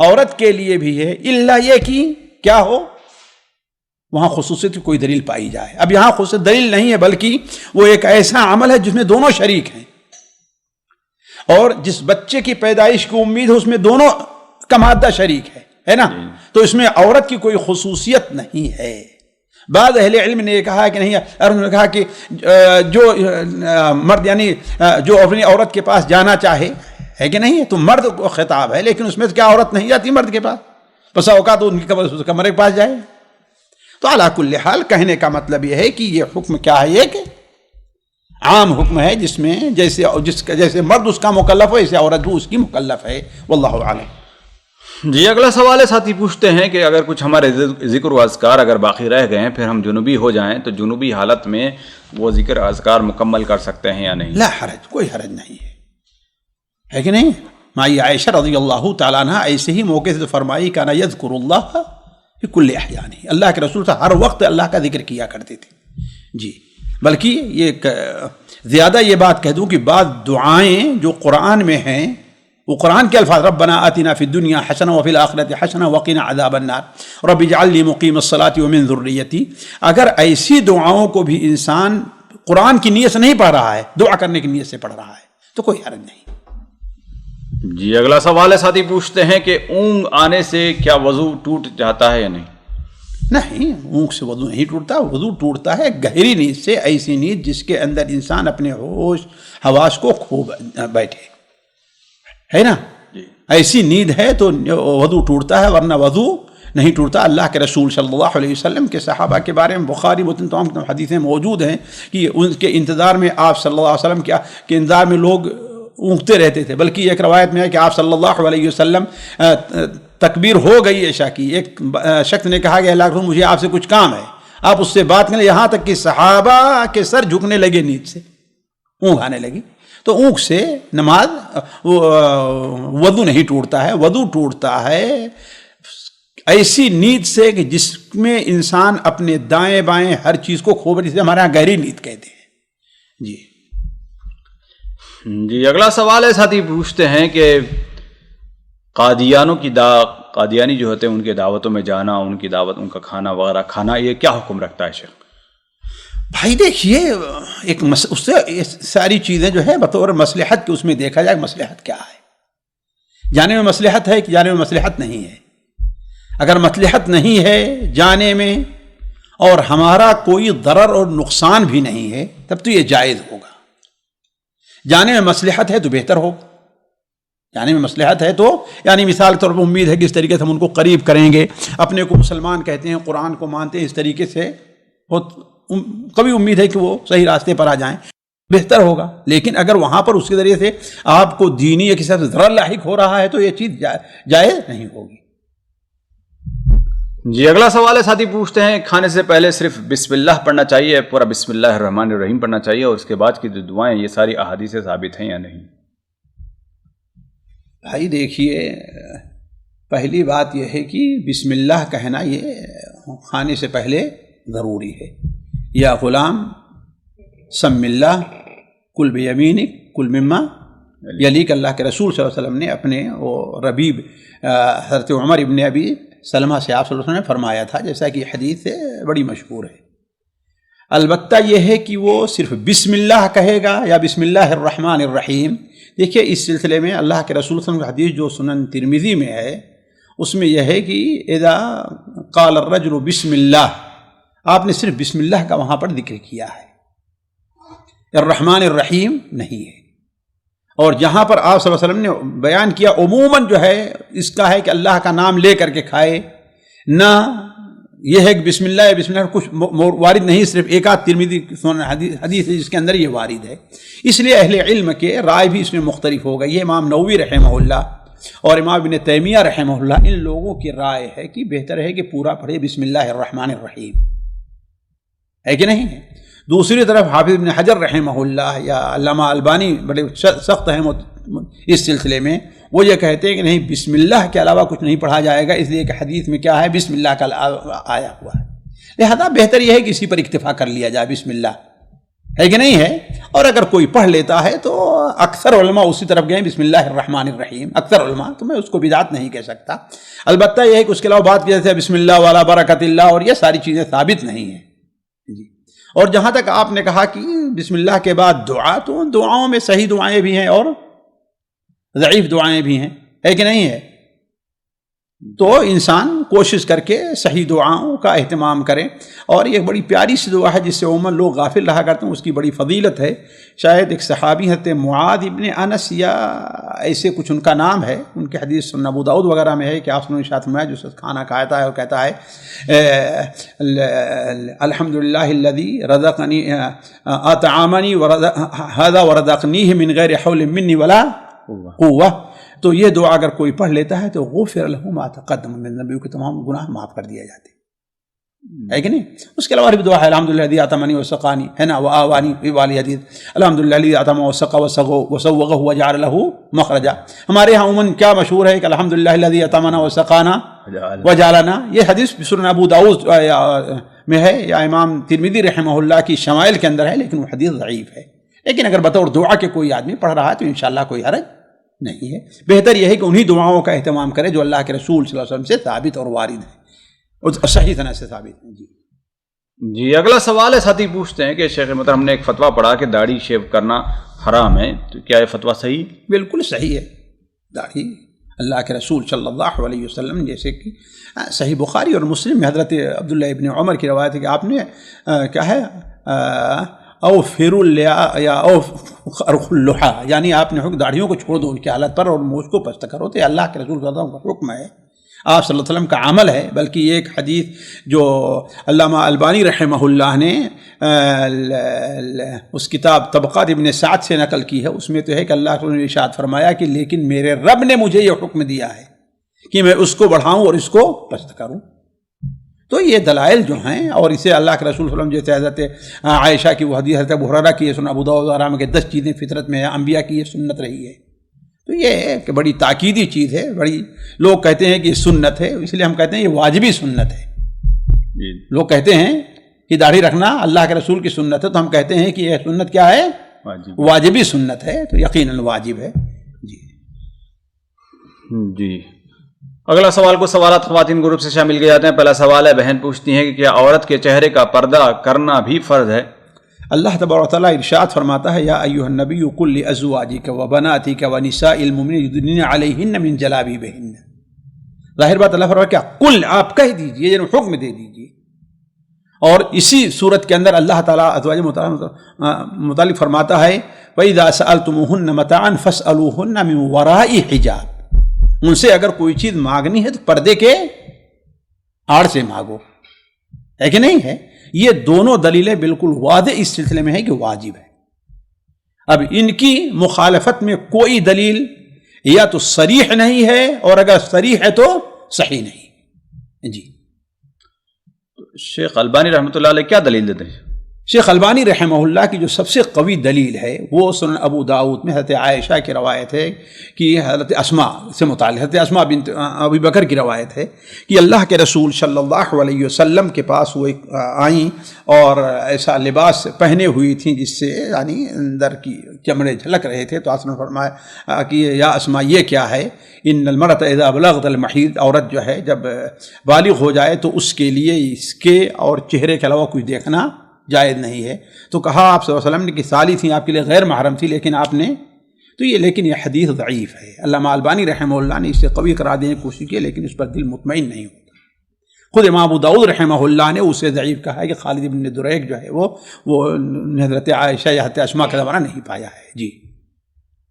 عورت کے لیے بھی ہے, الا یہ کہ کیا ہو وہاں خصوصیت کی کوئی دلیل پائی جائے. اب یہاں خصوصیت دلیل نہیں ہے, بلکہ وہ ایک ایسا عمل ہے جس میں دونوں شریک ہیں, اور جس بچے کی پیدائش کی امید ہے اس میں دونوں کا مادہ شریک ہے نا. تو اس میں عورت کی کوئی خصوصیت نہیں ہے. بعض اہل علم نے یہ کہا کہ نہیں, اور انہوں نے کہا کہ جو مرد یعنی جو اپنی عورت کے پاس جانا چاہے, ہے کہ نہیں, تو مرد کو خطاب ہے, لیکن اس میں کیا عورت نہیں جاتی مرد کے پاس؟ بس اوقات ان کی کمرے کے پاس جائے. تو علی کل حال کہنے کا مطلب یہ ہے کہ یہ حکم کیا ہے، ایک عام حکم ہے جس میں جیسے مرد اس کا مکلف ہے ایسے عورت بھی اس کی مکلف ہے، واللہ اعلم۔ جی اگلا سوال ہے، ساتھی پوچھتے ہیں کہ اگر کچھ ہمارے ذکر و اذکار اگر باقی رہ گئے ہیں پھر ہم جنوبی ہو جائیں تو جنوبی حالت میں وہ ذکر اذکار مکمل کر سکتے ہیں یا نہیں؟ لا حرج، کوئی حرج نہیں ہے کہ نہیں؟ مائی عائشہ رضی اللہ تعالیٰ عنہ ایسے ہی موقع سے فرمائی کانا یذکر اللہ فی کل احیانہ، اللہ کے رسول ہر وقت اللہ کا ذکر کیا کرتے تھے۔ جی بلکہ یہ زیادہ یہ بات کہہ دوں کہ بعض دعائیں جو قرآن میں ہیں وہ قرآن کے الفاظ، ربنا آتنا فی الدنیا حسنہ وفی الآخرۃ حسنہ وقنا عذاب النار رب اجعلنی مقیم الصلاۃ ومن ذریتی، اگر ایسی دعاؤں کو بھی انسان قرآن کی نیت سے نہیں پڑھ رہا ہے، دعا کرنے کی نیت سے پڑھ رہا ہے تو کوئی حرج نہیں۔ جی اگلا سوال ہے، ساتھی پوچھتے ہیں کہ اونگ آنے سے کیا وضو ٹوٹ جاتا ہے یا نہیں؟ نہیں، اونگ سے وضو نہیں ٹوٹتا، وضو ٹوٹتا ہے گہری نیند سے، ایسی نیند جس کے اندر انسان اپنے ہوش حواس کو کھو بیٹھے، ہے نا؟ ایسی نیند ہے تو وضو ٹوٹتا ہے، ورنہ وضو نہیں ٹوٹتا۔ اللہ کے رسول صلی اللہ علیہ وسلم کے صحابہ کے بارے میں بخاری مسلم تمام حدیثیں موجود ہیں کہ ان کے انتظار میں آپ صلی اللہ علیہ وسلم کے انتظار میں لوگ اونگتے رہتے تھے، بلکہ ایک روایت میں ہے کہ آپ صلی اللہ علیہ وسلم تکبیر ہو گئی عشاء کی، ایک شخص نے کہا کہ اللہ کے رسول مجھے آپ سے کچھ کام ہے، آپ اس سے بات کریں، یہاں تک کہ صحابہ کے سر جھکنے لگے نیند سے، اونگ آنے لگی۔ تو اونگ سے نماز وضو نہیں ٹوٹتا ہے، وضو ٹوٹتا ہے ایسی نیند سے کہ جس میں انسان اپنے دائیں بائیں ہر چیز کو کھو بیٹھے، جسے ہمارے یہاں گہری نیند کہتے ہیں۔ جی اگلا سوال ہے، ساتھی پوچھتے ہیں کہ قادیانی جو ہوتے ہیں ان کے دعوتوں میں جانا، ان کی دعوت، ان کا کھانا وغیرہ کھانا، یہ کیا حکم رکھتا ہے شیخ؟ بھائی دیکھیے، اس سے ساری چیزیں جو ہے بطور مصلحت کے اس میں دیکھا جائے مصلحت کیا ہے، جانے میں مصلحت ہے کہ جانے میں مصلحت نہیں ہے۔ اگر مصلحت نہیں ہے جانے میں اور ہمارا کوئی ضرر اور نقصان بھی نہیں ہے تب تو یہ جائز ہوگا۔ جانے میں مصلحت ہے تو بہتر ہوگا، جانے میں مصلحت ہے تو یعنی مثال کے طور پر امید ہے کہ اس طریقے سے ہم ان کو قریب کریں گے، اپنے کو مسلمان کہتے ہیں، قرآن کو مانتے ہیں، اس طریقے سے کبھی امید ہے کہ وہ صحیح راستے پر آ جائیں، بہتر ہوگا۔ لیکن اگر وہاں پر اس کے ذریعے سے آپ کو دینی یا کسی سے ضرر لاحق ہو رہا ہے تو یہ چیز جائز نہیں ہوگی۔ جی اگلا سوال ہے، ساتھی پوچھتے ہیں کھانے سے پہلے صرف بسم اللہ پڑھنا چاہیے، پورا بسم اللہ الرحمن الرحیم پڑھنا چاہیے، اور اس کے بعد کی جو دعائیں یہ ساری احادیث سے ثابت ہیں یا نہیں؟ بھائی دیکھیے، پہلی بات یہ ہے کہ بسم اللہ کہنا یہ کھانے سے پہلے ضروری ہے۔ یا غلام سم اللہ کل بیمینک کل مما یلیک، اللہ کے رسول صلی اللہ علیہ وسلم نے اپنے وہ ربیب حضرت عمر ابن ابی سلمہ سے آپ صلی اللہ علیہ وسلم نے فرمایا تھا، جیسا کہ حدیث سے بڑی مشہور ہے۔ البتہ یہ ہے کہ وہ صرف بسم اللہ کہے گا یا بسم اللہ الرحمن الرحیم۔ دیکھیے اس سلسلے میں اللہ کے رسول صلی اللہ علیہ وسلم کی حدیث جو سنن ترمذی میں ہے اس میں یہ ہے کہ اذا قال الرجل بسم اللہ، آپ نے صرف بسم اللہ کا وہاں پر ذکر کیا ہے، الرحمن الرحیم نہیں ہے۔ اور جہاں پر آپ صلی اللہ علیہ وسلم نے بیان کیا عموماً جو ہے اس کا ہے کہ اللہ کا نام لے کر کے کھائے، نہ یہ ہے کہ بسم اللہ بسم اللہ کچھ وارد نہیں، صرف ایک آدھ ترمذی حدیث ہے جس کے اندر یہ وارد ہے۔ اس لیے اہل علم کے رائے بھی اس میں مختلف ہو گئی ہے۔ امام نووی رحمہ اللہ اور امام ابن تیمیہ رحمہ اللہ، ان لوگوں کی رائے ہے کہ بہتر ہے کہ پورا پڑھے بسم اللہ الرحمن الرحیم، ہے کہ نہیں ہے۔ دوسری طرف حافظ ابن حجر رحمہ اللہ یا علامہ البانی بڑے سخت ہیں اس سلسلے میں، وہ یہ کہتے ہیں کہ نہیں، بسم اللہ کے علاوہ کچھ نہیں پڑھا جائے گا، اس لیے کہ حدیث میں کیا ہے، بسم اللہ کا آیا ہوا ہے۔ لہذا بہتر یہ ہے کہ اسی پر اکتفا کر لیا جائے، بسم اللہ، ہے کہ نہیں ہے۔ اور اگر کوئی پڑھ لیتا ہے تو اکثر علماء اسی طرف گئے بسم اللہ الرحمن الرحیم، اکثر علماء، تو میں اس کو بدعت نہیں کہہ سکتا۔ البتہ یہ ہے کہ اس کے علاوہ بات کی جیسے بسم اللہ والا برکت اللہ اور یہ ساری چیزیں ثابت نہیں ہیں جی۔ اور جہاں تک آپ نے کہا کہ بسم اللہ کے بعد دعا، تو ان دعاؤں میں صحیح دعائیں بھی ہیں اور ضعیف دعائیں بھی ہیں، ہے کہ نہیں ہے۔ تو انسان کوشش کر کے صحیح دعاؤں کا اہتمام کریں. اور یہ بڑی پیاری سی دعا ہے جس سے عموماً لوگ غافل رہا کرتے ہیں, اس کی بڑی فضیلت ہے. شاید ایک صحابی حضرت معاذ ابن انس یا ایسے کچھ ان کا نام ہے, ان کی حدیث سنن ابو داؤد وغیرہ میں ہے کہ آپ نے ارشاد فرمایا جو کھانا کھاتا ہے وہ کہتا ہے الحمدللہ الذی رزقنی اطعمنی ھذا ورزقنیہ من غیر حول منی ولا قوہ. تو یہ دعا اگر کوئی پڑھ لیتا ہے تو غفر لہ ما تقدم من ذنبہ, کے تمام گناہ معاف کر دیا جاتے ہے کہ نہیں. اس کے علاوہ بھی دعا ہے الحمدللہ الذی اطعمنی وسقانی, ہے نا, وآوانی فی والی حدیث الحمدللہ الذی اطعم وسقى وسوغه وجعل له مخرجا. ہمارے یہاں عموماً کیا مشہور ہے کہ الحمدللہ الذی اطعمنا وسقانا وجعلنا, یہ حدیث سنن ابو داؤد میں ہے یا امام ترمذی رحمہ اللہ کی شمائل کے اندر ہے, لیکن وہ حدیث ضعیف ہے. لیکن اگر بطور دعا کے کوئی آدمی پڑھ رہا ہے تو انشاءاللہ کوئی حرج نہیں ہے. بہتر یہ ہے کہ انہی دعاؤں کا اہتمام کرے جو اللہ کے رسول صلی اللہ علیہ وسلم سے ثابت اور وارد ہے اور صحیح طرح سے ثابت ہے. جی اگلا سوال ہے, ساتھی پوچھتے ہیں کہ شیخ محترم ہم نے ایک فتویٰ پڑھا کہ داڑھی شیو کرنا حرام ہے, تو کیا یہ فتویٰ صحیح؟ بالکل صحیح ہے. داڑھی اللہ کے رسول صلی اللہ علیہ وسلم, جیسے کہ صحیح بخاری اور مسلم میں حضرت عبداللہ ابن عمر کی روایت ہے کہ آپ نے کیا ہے او فر یا او خرخ اللحا, یعنی آپ نے داڑھیوں کو چھوڑ دو ان کی حالت پر اور مونچھ کو پست کرو. تو اللہ کے رسول صلی اللہ علیہ وسلم کا حکم ہے, آپ صلی اللہ علیہ وسلم کا عمل ہے. بلکہ یہ ایک حدیث جو علامہ البانی رحمہ اللہ نے اس کتاب طبقات ابن سعد سے نقل کی ہے, اس میں تو ہے کہ اللہ نے ارشاد فرمایا کہ لیکن میرے رب نے مجھے یہ حکم دیا ہے کہ میں اس کو بڑھاؤں اور اس کو پست کروں. تو یہ دلائل جو ہیں, اور اسے اللہ کے رسول صلی اللہ علیہ وسلم جیسے حضرت عائشہ کی وہ حدیث, حضرت ابو ہریرہ کی سنن ابو داؤد وغیرہ کے 10 چیزیں فطرت میں ہیں, انبیاء کی یہ سنت رہی ہے. تو یہ ہے کہ بڑی تاکیدی چیز ہے. بڑی لوگ کہتے ہیں کہ یہ سنت ہے, اس لیے ہم کہتے ہیں یہ واجبی سنت ہے. لوگ کہتے ہیں کہ داڑھی رکھنا اللہ کے رسول کی سنت ہے, تو ہم کہتے ہیں کہ یہ سنت کیا ہے, واجبی سنت ہے. تو یقیناً واجب ہے. جی اگلا سوال کو سوالات خواتین گروپ سے شامل کیے جاتے ہیں. پہلا سوال ہے, بہن پوچھتی ہیں کہ کیا عورت کے چہرے کا پردہ کرنا بھی فرض ہے؟ اللہ تبارک و تعالیٰ ارشاد فرماتا ہے یا ایھا النبی قل لازواجک وبناتک ونساء المؤمنین یدنین علیہن من جلابیبہن. ظاہر بات اللہ فرماتا ہے کیا قل, آپ کہہ دیجئے, یعنی حکم دے دیجئے. اور اسی صورت کے اندر اللہ تعالیٰ ازواج متعلق فرماتا ہے وَإِذَا سَأَلْتُمُوهُنَّ مَتَاعًا فَاسْأَلُوهُنَّ مِن وَرَاءِ حِجَابٍ. ان سے اگر کوئی چیز مانگنی ہے تو پردے کے آڑ سے مانگو, ہے کہ نہیں ہے. یہ دونوں دلیلیں بالکل واضح اس سلسلے میں ہے کہ واجب ہے. اب ان کی مخالفت میں کوئی دلیل یا تو صریح نہیں ہے, اور اگر صریح ہے تو صحیح نہیں. جی شیخ البانی رحمۃ اللہ علیہ کیا دلیل دیتے ہیں؟ شیخ البانی رحمہ اللہ کی جو سب سے قوی دلیل ہے وہ سنن ابو داؤد میں حضرت عائشہ کی روایت ہے کہ حضرت اسماء سے متعلق, حضرت اسماء بنت ابی بکر کی روایت ہے کہ اللہ کے رسول صلی اللہ علیہ وسلم کے پاس وہ آئیں اور ایسا لباس پہنے ہوئی تھیں جس سے یعنی اندر کی چمڑے جھلک رہے تھے. تو آپ نے فرمایا کہ یا اسماء یہ کیا ہے, ان المرأۃ اذا بلغت المحیض, عورت جو ہے جب بالغ ہو جائے تو اس کے لیے اس کے اور چہرے کے علاوہ کوئی دیکھنا جائز نہیں ہے. تو کہا آپ صلی اللہ علیہ وسلم نے کہ سالی تھیں, آپ کے لیے غیر محرم تھی, لیکن آپ نے تو یہ, لیکن یہ حدیث ضعیف ہے. علامہ البانی رحمہ اللہ نے اسے قوی قرار دینے کی کوشش کی, لیکن اس پر دل مطمئن نہیں ہوتا. خود امام ابو داؤد رحمہ اللہ نے اسے ضعیف کہا ہے کہ خالد بن دریک جو ہے وہ حضرت عائشہ یا حضرت اسماء کا زمانہ نہیں پایا ہے. جی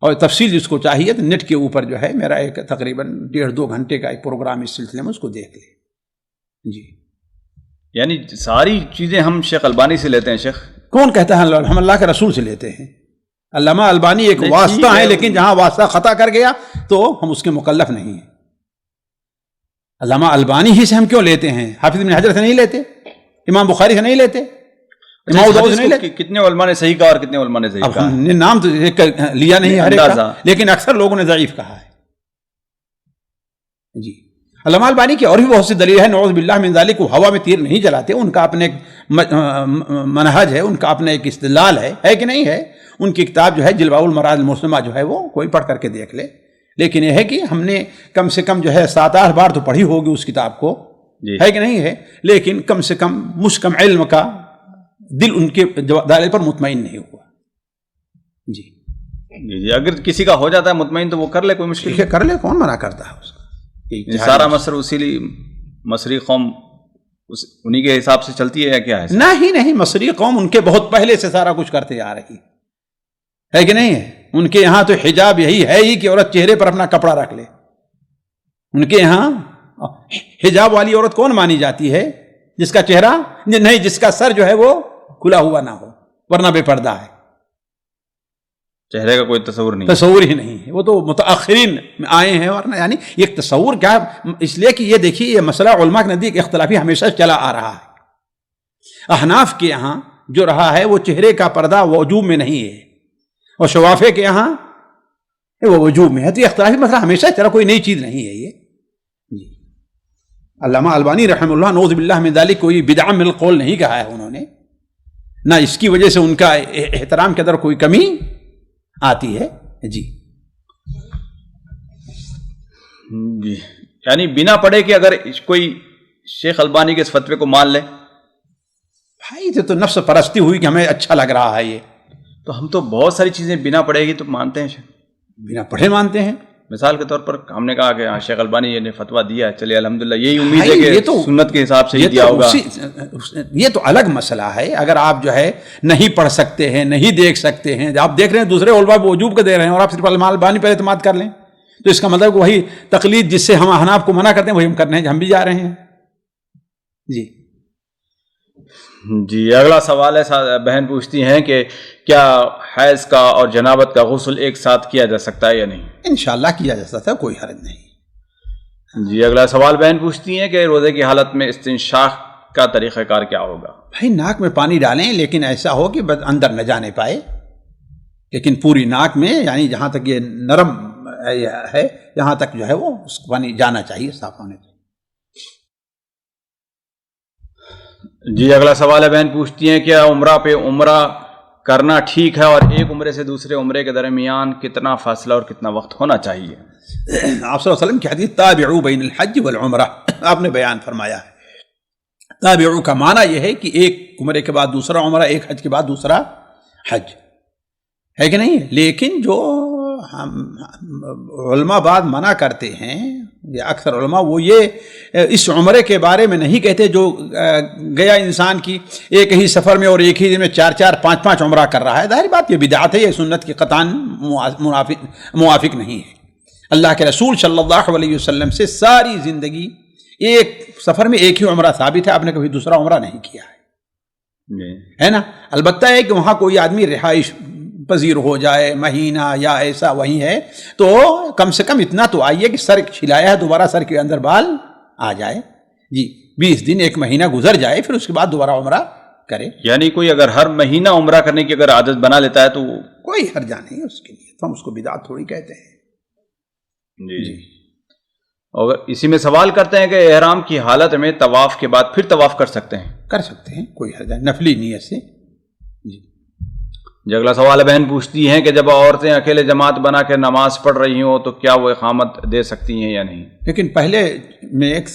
اور تفصیل جس کو چاہیے تو نیٹ کے اوپر جو ہے میرا ایک تقریباً 1.5-2 گھنٹے کا ایک پروگرام اس سلسلے میں, اس کو دیکھ لیں. جی یعنی ساری چیزیں ہم شیخ البانی سے لیتے ہیں؟ شیخ کون کہتا ہے ہم اللہ کے رسول سے لیتے ہیں؟ علامہ البانی ایک واسطہ ہے, لیکن جہاں واسطہ خطا کر گیا تو ہم اس کے مکلف نہیں ہیں. علامہ البانی ہی سے ہم کیوں لیتے ہیں؟ حافظ ابن حجر سے نہیں لیتے, امام بخاری سے نہیں لیتے, امام داؤد سے نہیں لیتے. کتنے علماء نے صحیح کہا اور کتنے علماء نے ضعیف کہا؟ ہم نے نام تو لیا نہیں ہر ایک کا, لیکن اکثر لوگوں نے ضعیف کہا ہے. جی علامہ البانی کی اور بھی بہت سی دلیل ہے, نعوذ باللہ من ذالک. وہ ہوا میں تیر نہیں جلاتے, ان کا اپنے ایک منہج ہے, ان کا اپنا ایک استدلال ہے کہ نہیں ہے. ان کی کتاب جو ہے جلوہ المراد المسلمہ جو ہے وہ کوئی پڑھ کر کے دیکھ لے. لیکن یہ ہے کہ ہم نے کم سے کم جو ہے 7-8 بار تو پڑھی ہوگی اس کتاب کو, ہے کہ نہیں ہے, لیکن کم سے کم مشکم علم کا دل ان کے دائرے پر مطمئن نہیں ہوا. جی جی اگر کسی کا ہو جاتا ہے مطمئن تو وہ کر لے, کوئی مشکل ہے, کر لے, کون منع کرتا ہے اس کا. سارا مصر اسی لیے مصری قوم انہی کے حساب سے چلتی ہے یا کیا ہے؟ نہیں، مصری قوم ان کے بہت پہلے سے سارا کچھ کرتے آ رہی ہے کہ نہیں ہے؟ ان کے یہاں تو حجاب یہی ہے ہی کہ عورت چہرے پر اپنا کپڑا رکھ لے. ان کے یہاں حجاب والی عورت کون مانی جاتی ہے؟ جس کا چہرہ نہیں، جس کا سر جو ہے وہ کھلا ہوا نہ ہو، ورنہ بے پردہ ہے. چہرے کا کوئی تصور نہیں، تصور ہی نہیں ہے. وہ تو متاخرین میں آئے ہیں، ورنہ یعنی ایک تصور کیا، اس لیے کہ یہ دیکھیے یہ مسئلہ علماء کے نزدیک اختلافی ہمیشہ چلا آ رہا ہے. احناف کے یہاں جو رہا ہے وہ چہرے کا پردہ وجوب میں نہیں ہے، اور شوافے کے یہاں وہ وجوب میں ہے. تو یہ اختلافی مسئلہ ہمیشہ چلا، کوئی نئی چیز نہیں ہے یہ. جی علامہ البانی رحمہ اللہ نعوذ باللہ من ذلک کوئی بدعہ من القول نہیں کہا ہے انہوں نے، نہ اس کی وجہ سے ان کا احترام کے اندر کوئی کمی آتی ہے. جی یعنی بنا پڑھے کہ اگر کوئی شیخ البانی کے اس فتوے کو مان لے، بھائی تو نفس پرستی ہوئی کہ ہمیں اچھا لگ رہا ہے یہ. تو ہم تو بہت ساری چیزیں بنا پڑھے گی تو مانتے ہیں، بنا پڑھے مانتے ہیں. مثال کے طور پر ہم نے کہا کہ ہاں شیخ البانی نے فتویٰ دیا ہے، چلیے الحمدللہ یہی امید ہے کہ سنت کے حساب سے ہی دیا ہوگا. یہ تو الگ مسئلہ ہے. اگر آپ جو ہے نہیں پڑھ سکتے ہیں، نہیں دیکھ سکتے ہیں، آپ دیکھ رہے ہیں دوسرے علماء وجوب کا دے رہے ہیں اور آپ صرف علامہ البانی پر اعتماد کر لیں، تو اس کا مطلب وہی تقلید جس سے ہم احناف کو منع کرتے ہیں وہی ہم کرنے ہیں، ہم بھی جا رہے ہیں. جی اگلا سوال ہے، بہن پوچھتی ہیں کہ کیا حیض کا اور جنابت کا غسل ایک ساتھ کیا جا سکتا ہے یا نہیں؟ انشاءاللہ کیا جا سکتا ہے، کوئی حرج نہیں. جی اگلا سوال بہن پوچھتی ہیں کہ روزے کی حالت میں استنشاق کا طریقہ کار کیا ہوگا؟ بھائی ناک میں پانی ڈالیں، لیکن ایسا ہو کہ اندر نہ جانے پائے، لیکن پوری ناک میں، یعنی جہاں تک یہ نرم ہے یہاں تک جو ہے وہ اس کو پانی جانا چاہیے، صاف ہونے چاہیے. جی اگلا سوال ہے، بہن پوچھتی ہیں کیا عمرہ پہ عمرہ کرنا ٹھیک ہے، اور ایک عمرے سے دوسرے عمرے کے درمیان کتنا فاصلہ اور کتنا وقت ہونا چاہیے؟ آپ صلی اللہ علیہ وسلم کی حدیث تابعوا بین الحج والعمرہ آپ نے بیان فرمایا ہے. تابعوا کا معنی یہ ہے کہ ایک عمرے کے بعد دوسرا عمرہ، ایک حج کے بعد دوسرا حج، ہے کہ نہیں؟ لیکن جو علماء بعد منع کرتے ہیں، یا اکثر علماء، وہ یہ اس عمرے کے بارے میں نہیں کہتے جو گیا انسان کی ایک ہی سفر میں اور ایک ہی دن میں 4 5 عمرہ کر رہا ہے. ظاہر بات یہ بدعت ہے، یہ سنت کی قطعاً موافق نہیں ہے. اللہ کے رسول صلی اللہ علیہ وسلم سے ساری زندگی ایک سفر میں ایک ہی عمرہ ثابت ہے، آپ نے کبھی دوسرا عمرہ نہیں کیا ہے نا. البتہ ہے کہ وہاں کوئی آدمی رہائش پذیر ہو جائے مہینہ یا ایسا وہی ہے، تو کم سے کم اتنا تو آئیے کہ سر چھلایا ہے دوبارہ سر کے اندر بال آ جائے. جی 20 دن ایک مہینہ گزر جائے، پھر اس کے بعد دوبارہ عمرہ کرے. یعنی کوئی اگر ہر مہینہ عمرہ کرنے کی اگر عادت بنا لیتا ہے تو کوئی حرجہ نہیں ہے اس کے لیے، تو ہم اس کو بدعت تھوڑی کہتے ہیں. جی اور اسی میں سوال کرتے ہیں کہ احرام کی حالت میں طواف کے بعد پھر طواف کر سکتے ہیں؟ کر سکتے ہیں، کوئی حرجہ نہیں، نفلی نیت سے. جی اگلا سوال ہے، بہن پوچھتی ہیں کہ جب عورتیں اکیلے جماعت بنا کے نماز پڑھ رہی ہوں تو کیا وہ اقامت دے سکتی ہیں یا نہیں؟ لیکن پہلے میں ایک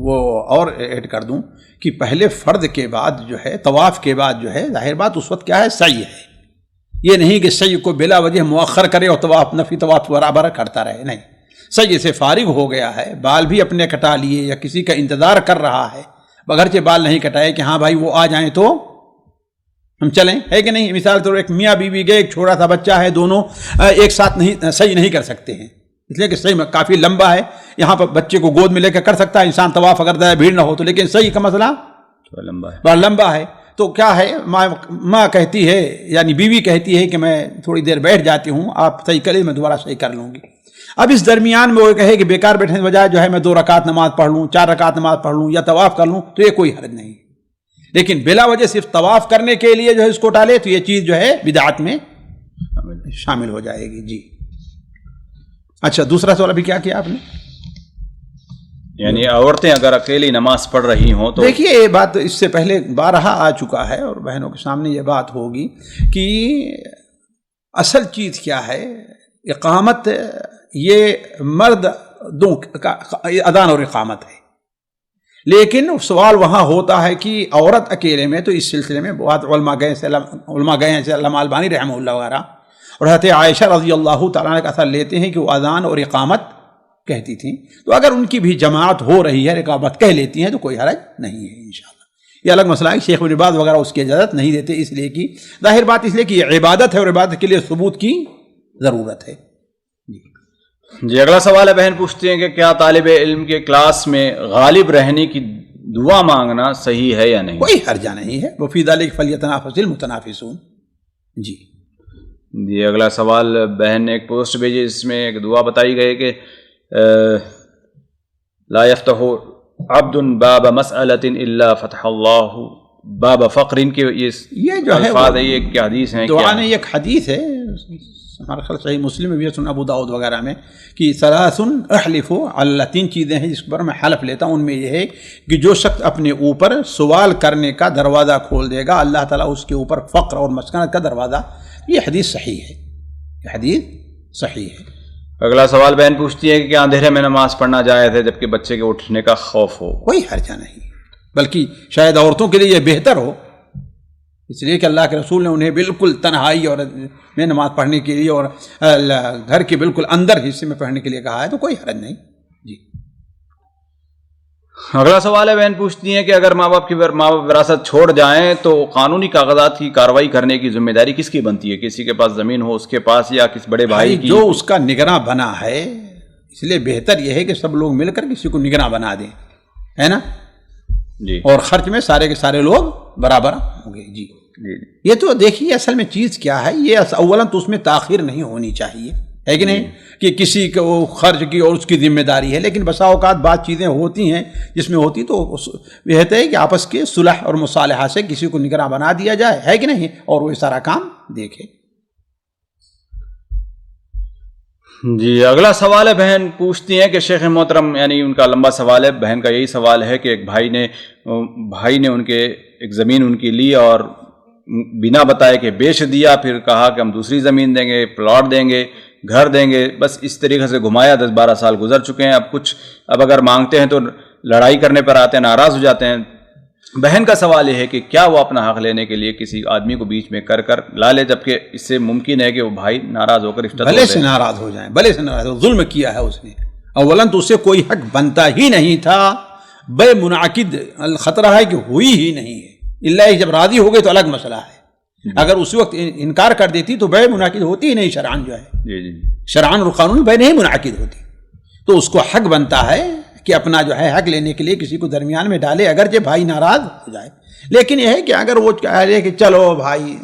وہ اور ایڈ کر دوں کہ پہلے فرض کے بعد جو ہے، طواف کے بعد جو ہے، ظاہر بات اس وقت کیا ہے، سعی ہے. یہ نہیں کہ سعی کو بلا وجہ مؤخر کرے اور طواف نفی طواف برابر کرتا رہے، نہیں. سعی سے فارغ ہو گیا ہے، بال بھی اپنے کٹا لیے یا کسی کا انتظار کر رہا ہے، بغرچہ بال نہیں کٹائے کہ ہاں بھائی وہ آ جائیں تو ہم چلیں، ہے کہ نہیں. مثال طور ایک میاں بیوی گئے، ایک چھوٹا سا بچہ ہے، دونوں ایک ساتھ نہیں صحیح نہیں کر سکتے ہیں، اس لیے کہ صحیح کافی لمبا ہے. یہاں پر بچے کو گود میں لے کے کر سکتا ہے انسان طواف اگر بھیڑ نہ ہو تو، لیکن صحیح کا مسئلہ بڑا لمبا ہے. تو کیا ہے، ماں کہتی ہے، یعنی بیوی کہتی ہے کہ میں تھوڑی دیر بیٹھ جاتی ہوں، آپ صحیح کریں، میں دوبارہ صحیح کر لوں گی. اب اس درمیان میں وہ کہے کہ بیکار بیٹھنے کے بجائے جو ہے میں 2 رکعت نماز پڑھ لوں، 4 رکعت نماز پڑھ لوں یا طواف کر لوں، تو یہ کوئی حرج نہیں. لیکن بلا وجہ صرف طواف کرنے کے لیے جو ہے اس کو ٹالے تو یہ چیز جو ہے بدعت میں شامل ہو جائے گی. جی اچھا دوسرا سوال ابھی کیا کیا آپ نے؟ یعنی عورتیں اگر اکیلی نماز پڑھ رہی ہوں تو دیکھیے یہ بات اس سے پہلے بارہا آ چکا ہے اور بہنوں کے سامنے یہ بات ہوگی کہ اصل چیز کیا ہے. اقامت یہ مردوں کا اذان اور اقامت ہے، لیکن سوال وہاں ہوتا ہے کہ عورت اکیلے میں، تو اس سلسلے میں بہت علماء گئے ہیں، علامہ البانی رحمہ اللہ وغیرہ، اور حضرت عائشہ رضی اللہ تعالیٰ کا اثر لیتے ہیں کہ وہ اذان اور اقامت کہتی تھیں، تو اگر ان کی بھی جماعت ہو رہی ہے، رقابت کہہ لیتی ہیں تو کوئی حرج نہیں ہے انشاءاللہ۔ یہ الگ مسئلہ ہے، شیخ ابن باز وغیرہ اس کی اجازت نہیں دیتے، اس لیے کہ ظاہر بات اس لیے کہ یہ عبادت ہے اور عبادت کے لیے ثبوت کی ضرورت ہے۔ جی اگلا سوال ہے، بہن پوچھتے ہیں کہ کیا طالب علم کے کلاس میں غالب رہنے کی دعا مانگنا صحیح ہے یا نہیں؟ کوئی حرجہ نہیں ہے، وفی ذلک فلیتنافس المتنافسون۔ جی جی اگلا سوال، بہن نے ایک پوسٹ بھیجی، اس میں ایک دعا بتائی گئی کہ لا یفتح عبد باب مسألۃ الا فتح اللہ باب فقر، ان کے یہ جو ہے الفاظ ہے، یہ کیا حدیث ہیں؟ دعا نہیں، ایک حدیث ہے ہمارا خیال صحیح مسلم میں بھی ہے، سنن ابو داؤد وغیرہ میں، کہ ثلاث احلف اللہ، تین چیزیں ہیں جس پر میں حلف لیتا ہوں، ان میں یہ ہے کہ جو شخص اپنے اوپر سوال کرنے کا دروازہ کھول دے گا، اللہ تعالیٰ اس کے اوپر فقر اور مسکنت کا دروازہ۔ یہ حدیث صحیح ہے، یہ حدیث صحیح ہے۔ اگلا سوال، بہن پوچھتی ہے کہ کیا اندھیرے میں نماز پڑھنا جائز ہے جبکہ بچے کے اٹھنے کا خوف ہو؟ کوئی حرجہ نہیں، بلکہ شاید عورتوں کے لیے یہ بہتر ہو، اس لیے کہ اللہ کے رسول نے انہیں بالکل تنہائی اور میں نماز پڑھنے کے لیے اور گھر کے بالکل اندر حصے میں پڑھنے کے لیے کہا ہے، تو کوئی حرج نہیں۔ جی اگلا سوال ہے، بہن پوچھتی ہیں کہ اگر ماں باپ وراثت چھوڑ جائیں تو قانونی کاغذات کی کارروائی کرنے کی ذمہ داری کس کی بنتی ہے؟ کسی کے پاس زمین ہو اس کے پاس، یا کس بڑے بھائی کی؟ جو اس کا نگراں بنا ہے، اس لیے بہتر یہ ہے کہ سب لوگ مل کر کسی کو نگراں بنا دیں، ہے نا؟ جی اور خرچ میں سارے کے سارے لوگ برابر ہوں گے۔ جی یہ تو دیکھیے اصل میں چیز کیا ہے، یہ اولاً تو اس میں تاخیر نہیں ہونی چاہیے، ہے کہ نہیں، کہ کسی کو خرچ کی اور اس کی ذمہ داری ہے، لیکن بسا اوقات بعض چیزیں ہوتی ہیں جس میں ہوتی تو بہتر ہے کہ آپس کے صلح اور مصالحہ سے کسی کو نگراں بنا دیا جائے، ہے کہ نہیں، اور وہ سارا کام دیکھے۔ جی اگلا سوال ہے، بہن پوچھتی ہیں کہ شیخ محترم، یعنی ان کا لمبا سوال ہے، بہن کا یہی سوال ہے کہ ایک بھائی نے ان کے ایک زمین ان کی لی اور بنا بتائے کہ بیچ دیا، پھر کہا کہ ہم دوسری زمین دیں گے، پلاٹ دیں گے، گھر دیں گے، بس اس طریقے سے گھمایا، 10-12 سال گزر چکے ہیں، اب اگر مانگتے ہیں تو لڑائی کرنے پر آتے ہیں، ناراض ہو جاتے ہیں۔ بہن کا سوال یہ ہے کہ کیا وہ اپنا حق لینے کے لیے کسی آدمی کو بیچ میں کر لا لے، جبکہ اس سے ممکن ہے کہ وہ بھائی ناراض ہو کر رشتہ توڑ دیں؟ بھلے سے ناراض ہو جائیں، بھلے سے ناراض ہو، ظلم کیا ہے اس نے، اولاً تو اسے کوئی حق بنتا ہی نہیں تھا، بے منعقد الخطرہ ہے کہ ہوئی ہی نہیں ہے، اللہ جب راضی ہو گئے تو الگ مسئلہ ہے، اگر اس وقت انکار کر دیتی تو بے منعقد ہوتی ہی نہیں، شرعاً جو ہے، جی شرعاً اور قانون بے نہیں منعقد ہوتی، تو اس کو حق بنتا ہے کہ اپنا جو ہے حق لینے کے لیے کسی کو درمیان میں ڈالے، اگرچہ بھائی ناراض ہو جائے، لیکن یہ ہے کہ اگر وہ کہے کہ چلو بھائی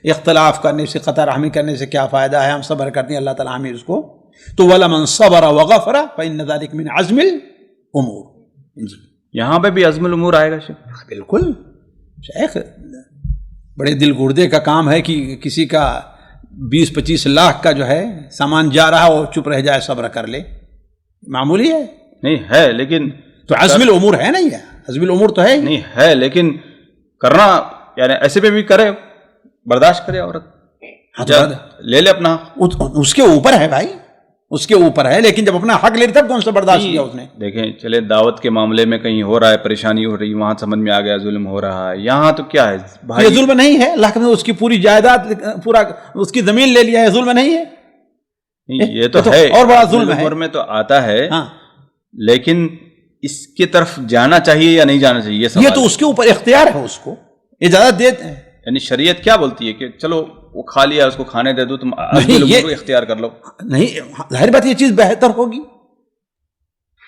اختلاف کرنے سے، قطع رحمی کرنے سے کیا فائدہ ہے، ہم صبر کرتے ہیں، اللہ تعالیٰ ہمیں اس کو، تو وَلَمَنْ صَبَرَ وَغَفَرَ فَإِنَّ ذَلِكَ مِنْ عَزْمِ الْأُمُورِ۔ جی یہاں پہ بھی عزم الامور آئے گا شیخ؟ بالکل شیخ، بڑے دل گردے کا کام ہے کہ کسی کا 20-25 لاکھ کا جو ہے سامان جا رہا اور چپ رہ جائے، صبر کر لے، معمولی ہے؟ نہیں ہے، لیکن تو عزم الامور ہے نا، یہ عزم الامور تو ہے نہیں ہے، لیکن کرنا یعنی ایسے پہ بھی کرے، برداشت کرے عورت، لے لے اپنا، اس کے اوپر ہے بھائی، اس کے اوپر ہے، لیکن جب اپنا حق لے تب کون سا برداشت کیا اس نے؟ دیکھیں چلے دعوت کے معاملے میں کہیں ہو رہا ہے، پریشانی ہو رہی، وہاں سمجھ میں آ گیا ظلم ہو رہا ہے، یہاں تو کیا ہے بھائی؟ یہ ظلم نہیں ہے، اللہ نے اس کی پوری جائیداد، پورا اس کی زمین لے لیا ہے، ظلم نہیں ہے؟ یہ تو ہے، اور بڑا ظلم ہے، میں تو آتا ہے، لیکن اس کی طرف جانا چاہیے یا نہیں جانا چاہیے، یہ تو اس کے اوپر اختیار ہے، اس کو اجازت دیتے ہیں، یعنی شریعت کیا بولتی ہے کہ چلو وہ کھا لیا، اس کو کھانے دے دو، تم کو اختیار کر لو؟ نہیں، ظاہر بات یہ چیز بہتر ہوگی،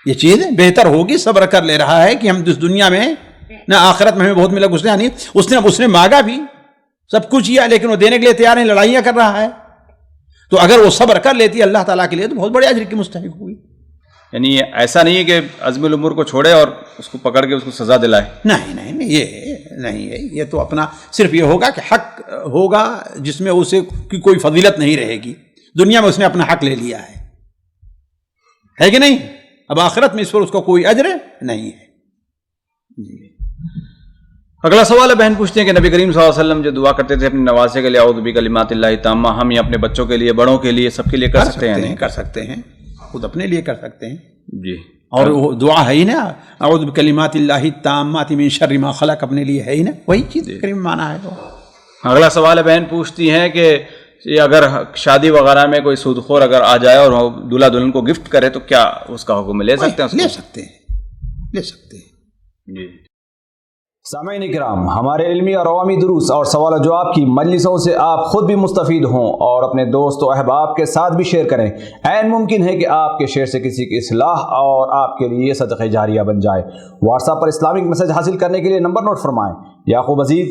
یہ چیز بہتر ہوگی، صبر کر لے رہا ہے کہ ہم اس دنیا میں نہ آخرت میں ہمیں بہت ملا، اس نے مانگا بھی سب کچھ کیا، لیکن وہ دینے کے لیے تیار نہیں، لڑائیاں کر رہا ہے، تو اگر وہ صبر کر لیتی اللہ تعالیٰ کے لیے تو بہت بڑے اجر کی مستحق ہوئی۔ یعنی ایسا نہیں ہے کہ عزم الامور کو چھوڑے اور اس کو پکڑ کے اس کو سزا دلائے؟ نہیں، یہ نہیں ہے، یہ تو اپنا صرف یہ ہوگا کہ حق ہوگا جس میں اسے کی کوئی فضیلت نہیں رہے گی، دنیا میں اس نے اپنا حق لے لیا ہے کہ نہیں، اب آخرت میں اس پر اس کا کوئی اجر نہیں ہے۔ اگلا سوال ہے، بہن پوچھتے ہیں کہ نبی کریم صلی اللہ علیہ وسلم جو دعا کرتے تھے اپنے نواسے کے لیے، اعوذ بکلمات اللہ التامہ، ہم یہ اپنے بچوں کے لیے، بڑوں کے لیے، سب کے لیے کر سکتے ہیں؟ کر سکتے ہیں، خود اپنے لیے کر سکتے ہیں جی، اور وہ دعا ہے ہی نا، اعوذ بکلمات اللہ التامات من شر ما خلق، اپنے لیے ہے ہی نا، وہی چیز کریم مانا ہے وہ۔ اگلا سوال ہے، بہن پوچھتی ہیں کہ اگر شادی وغیرہ میں کوئی سود خور اگر آ جائے اور دلہا دلہن کو گفٹ کرے تو کیا اس کا حکم لے سکتے ہیں؟ لے سکتے ہیں جی سامعین کرام، ہمارے علمی اور عوامی دروس اور سوال و جواب کی مجلسوں سے آپ خود بھی مستفید ہوں اور اپنے دوست و احباب کے ساتھ بھی شیئر کریں۔ عین ممکن ہے کہ آپ کے شیئر سے کسی کی اصلاح اور آپ کے لیے صدقہ جاریہ بن جائے۔ واٹس ایپ پر اسلامک میسج حاصل کرنے کے لیے نمبر نوٹ فرمائیں: یعقوب عزیز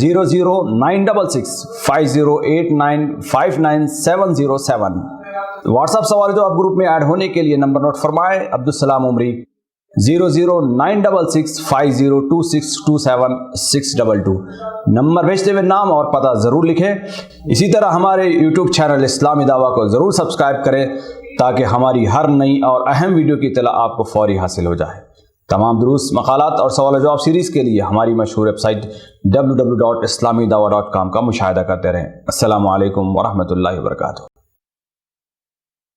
00966 508959 واٹس ایپ سوال جو آپ گروپ میں ایڈ ہونے کے لیے نمبر نوٹ فرمائیں: عبدالسلام عمری 00966 502627 نمبر بھیجتے ہوئے نام اور پتہ ضرور لکھیں۔ اسی طرح ہمارے یوٹیوب چینل اسلامی دعویٰ کو ضرور سبسکرائب کریں تاکہ ہماری ہر نئی اور اہم ویڈیو کی اطلاع آپ کو فوری حاصل ہو جائے۔ تمام دروس، مقالات اور سوال و جواب سیریز کے لیے ہماری مشہور ویب سائٹ www.islamidawah.com کا مشاہدہ کرتے رہیں۔ السلام علیکم ورحمۃ اللہ وبرکاتہ۔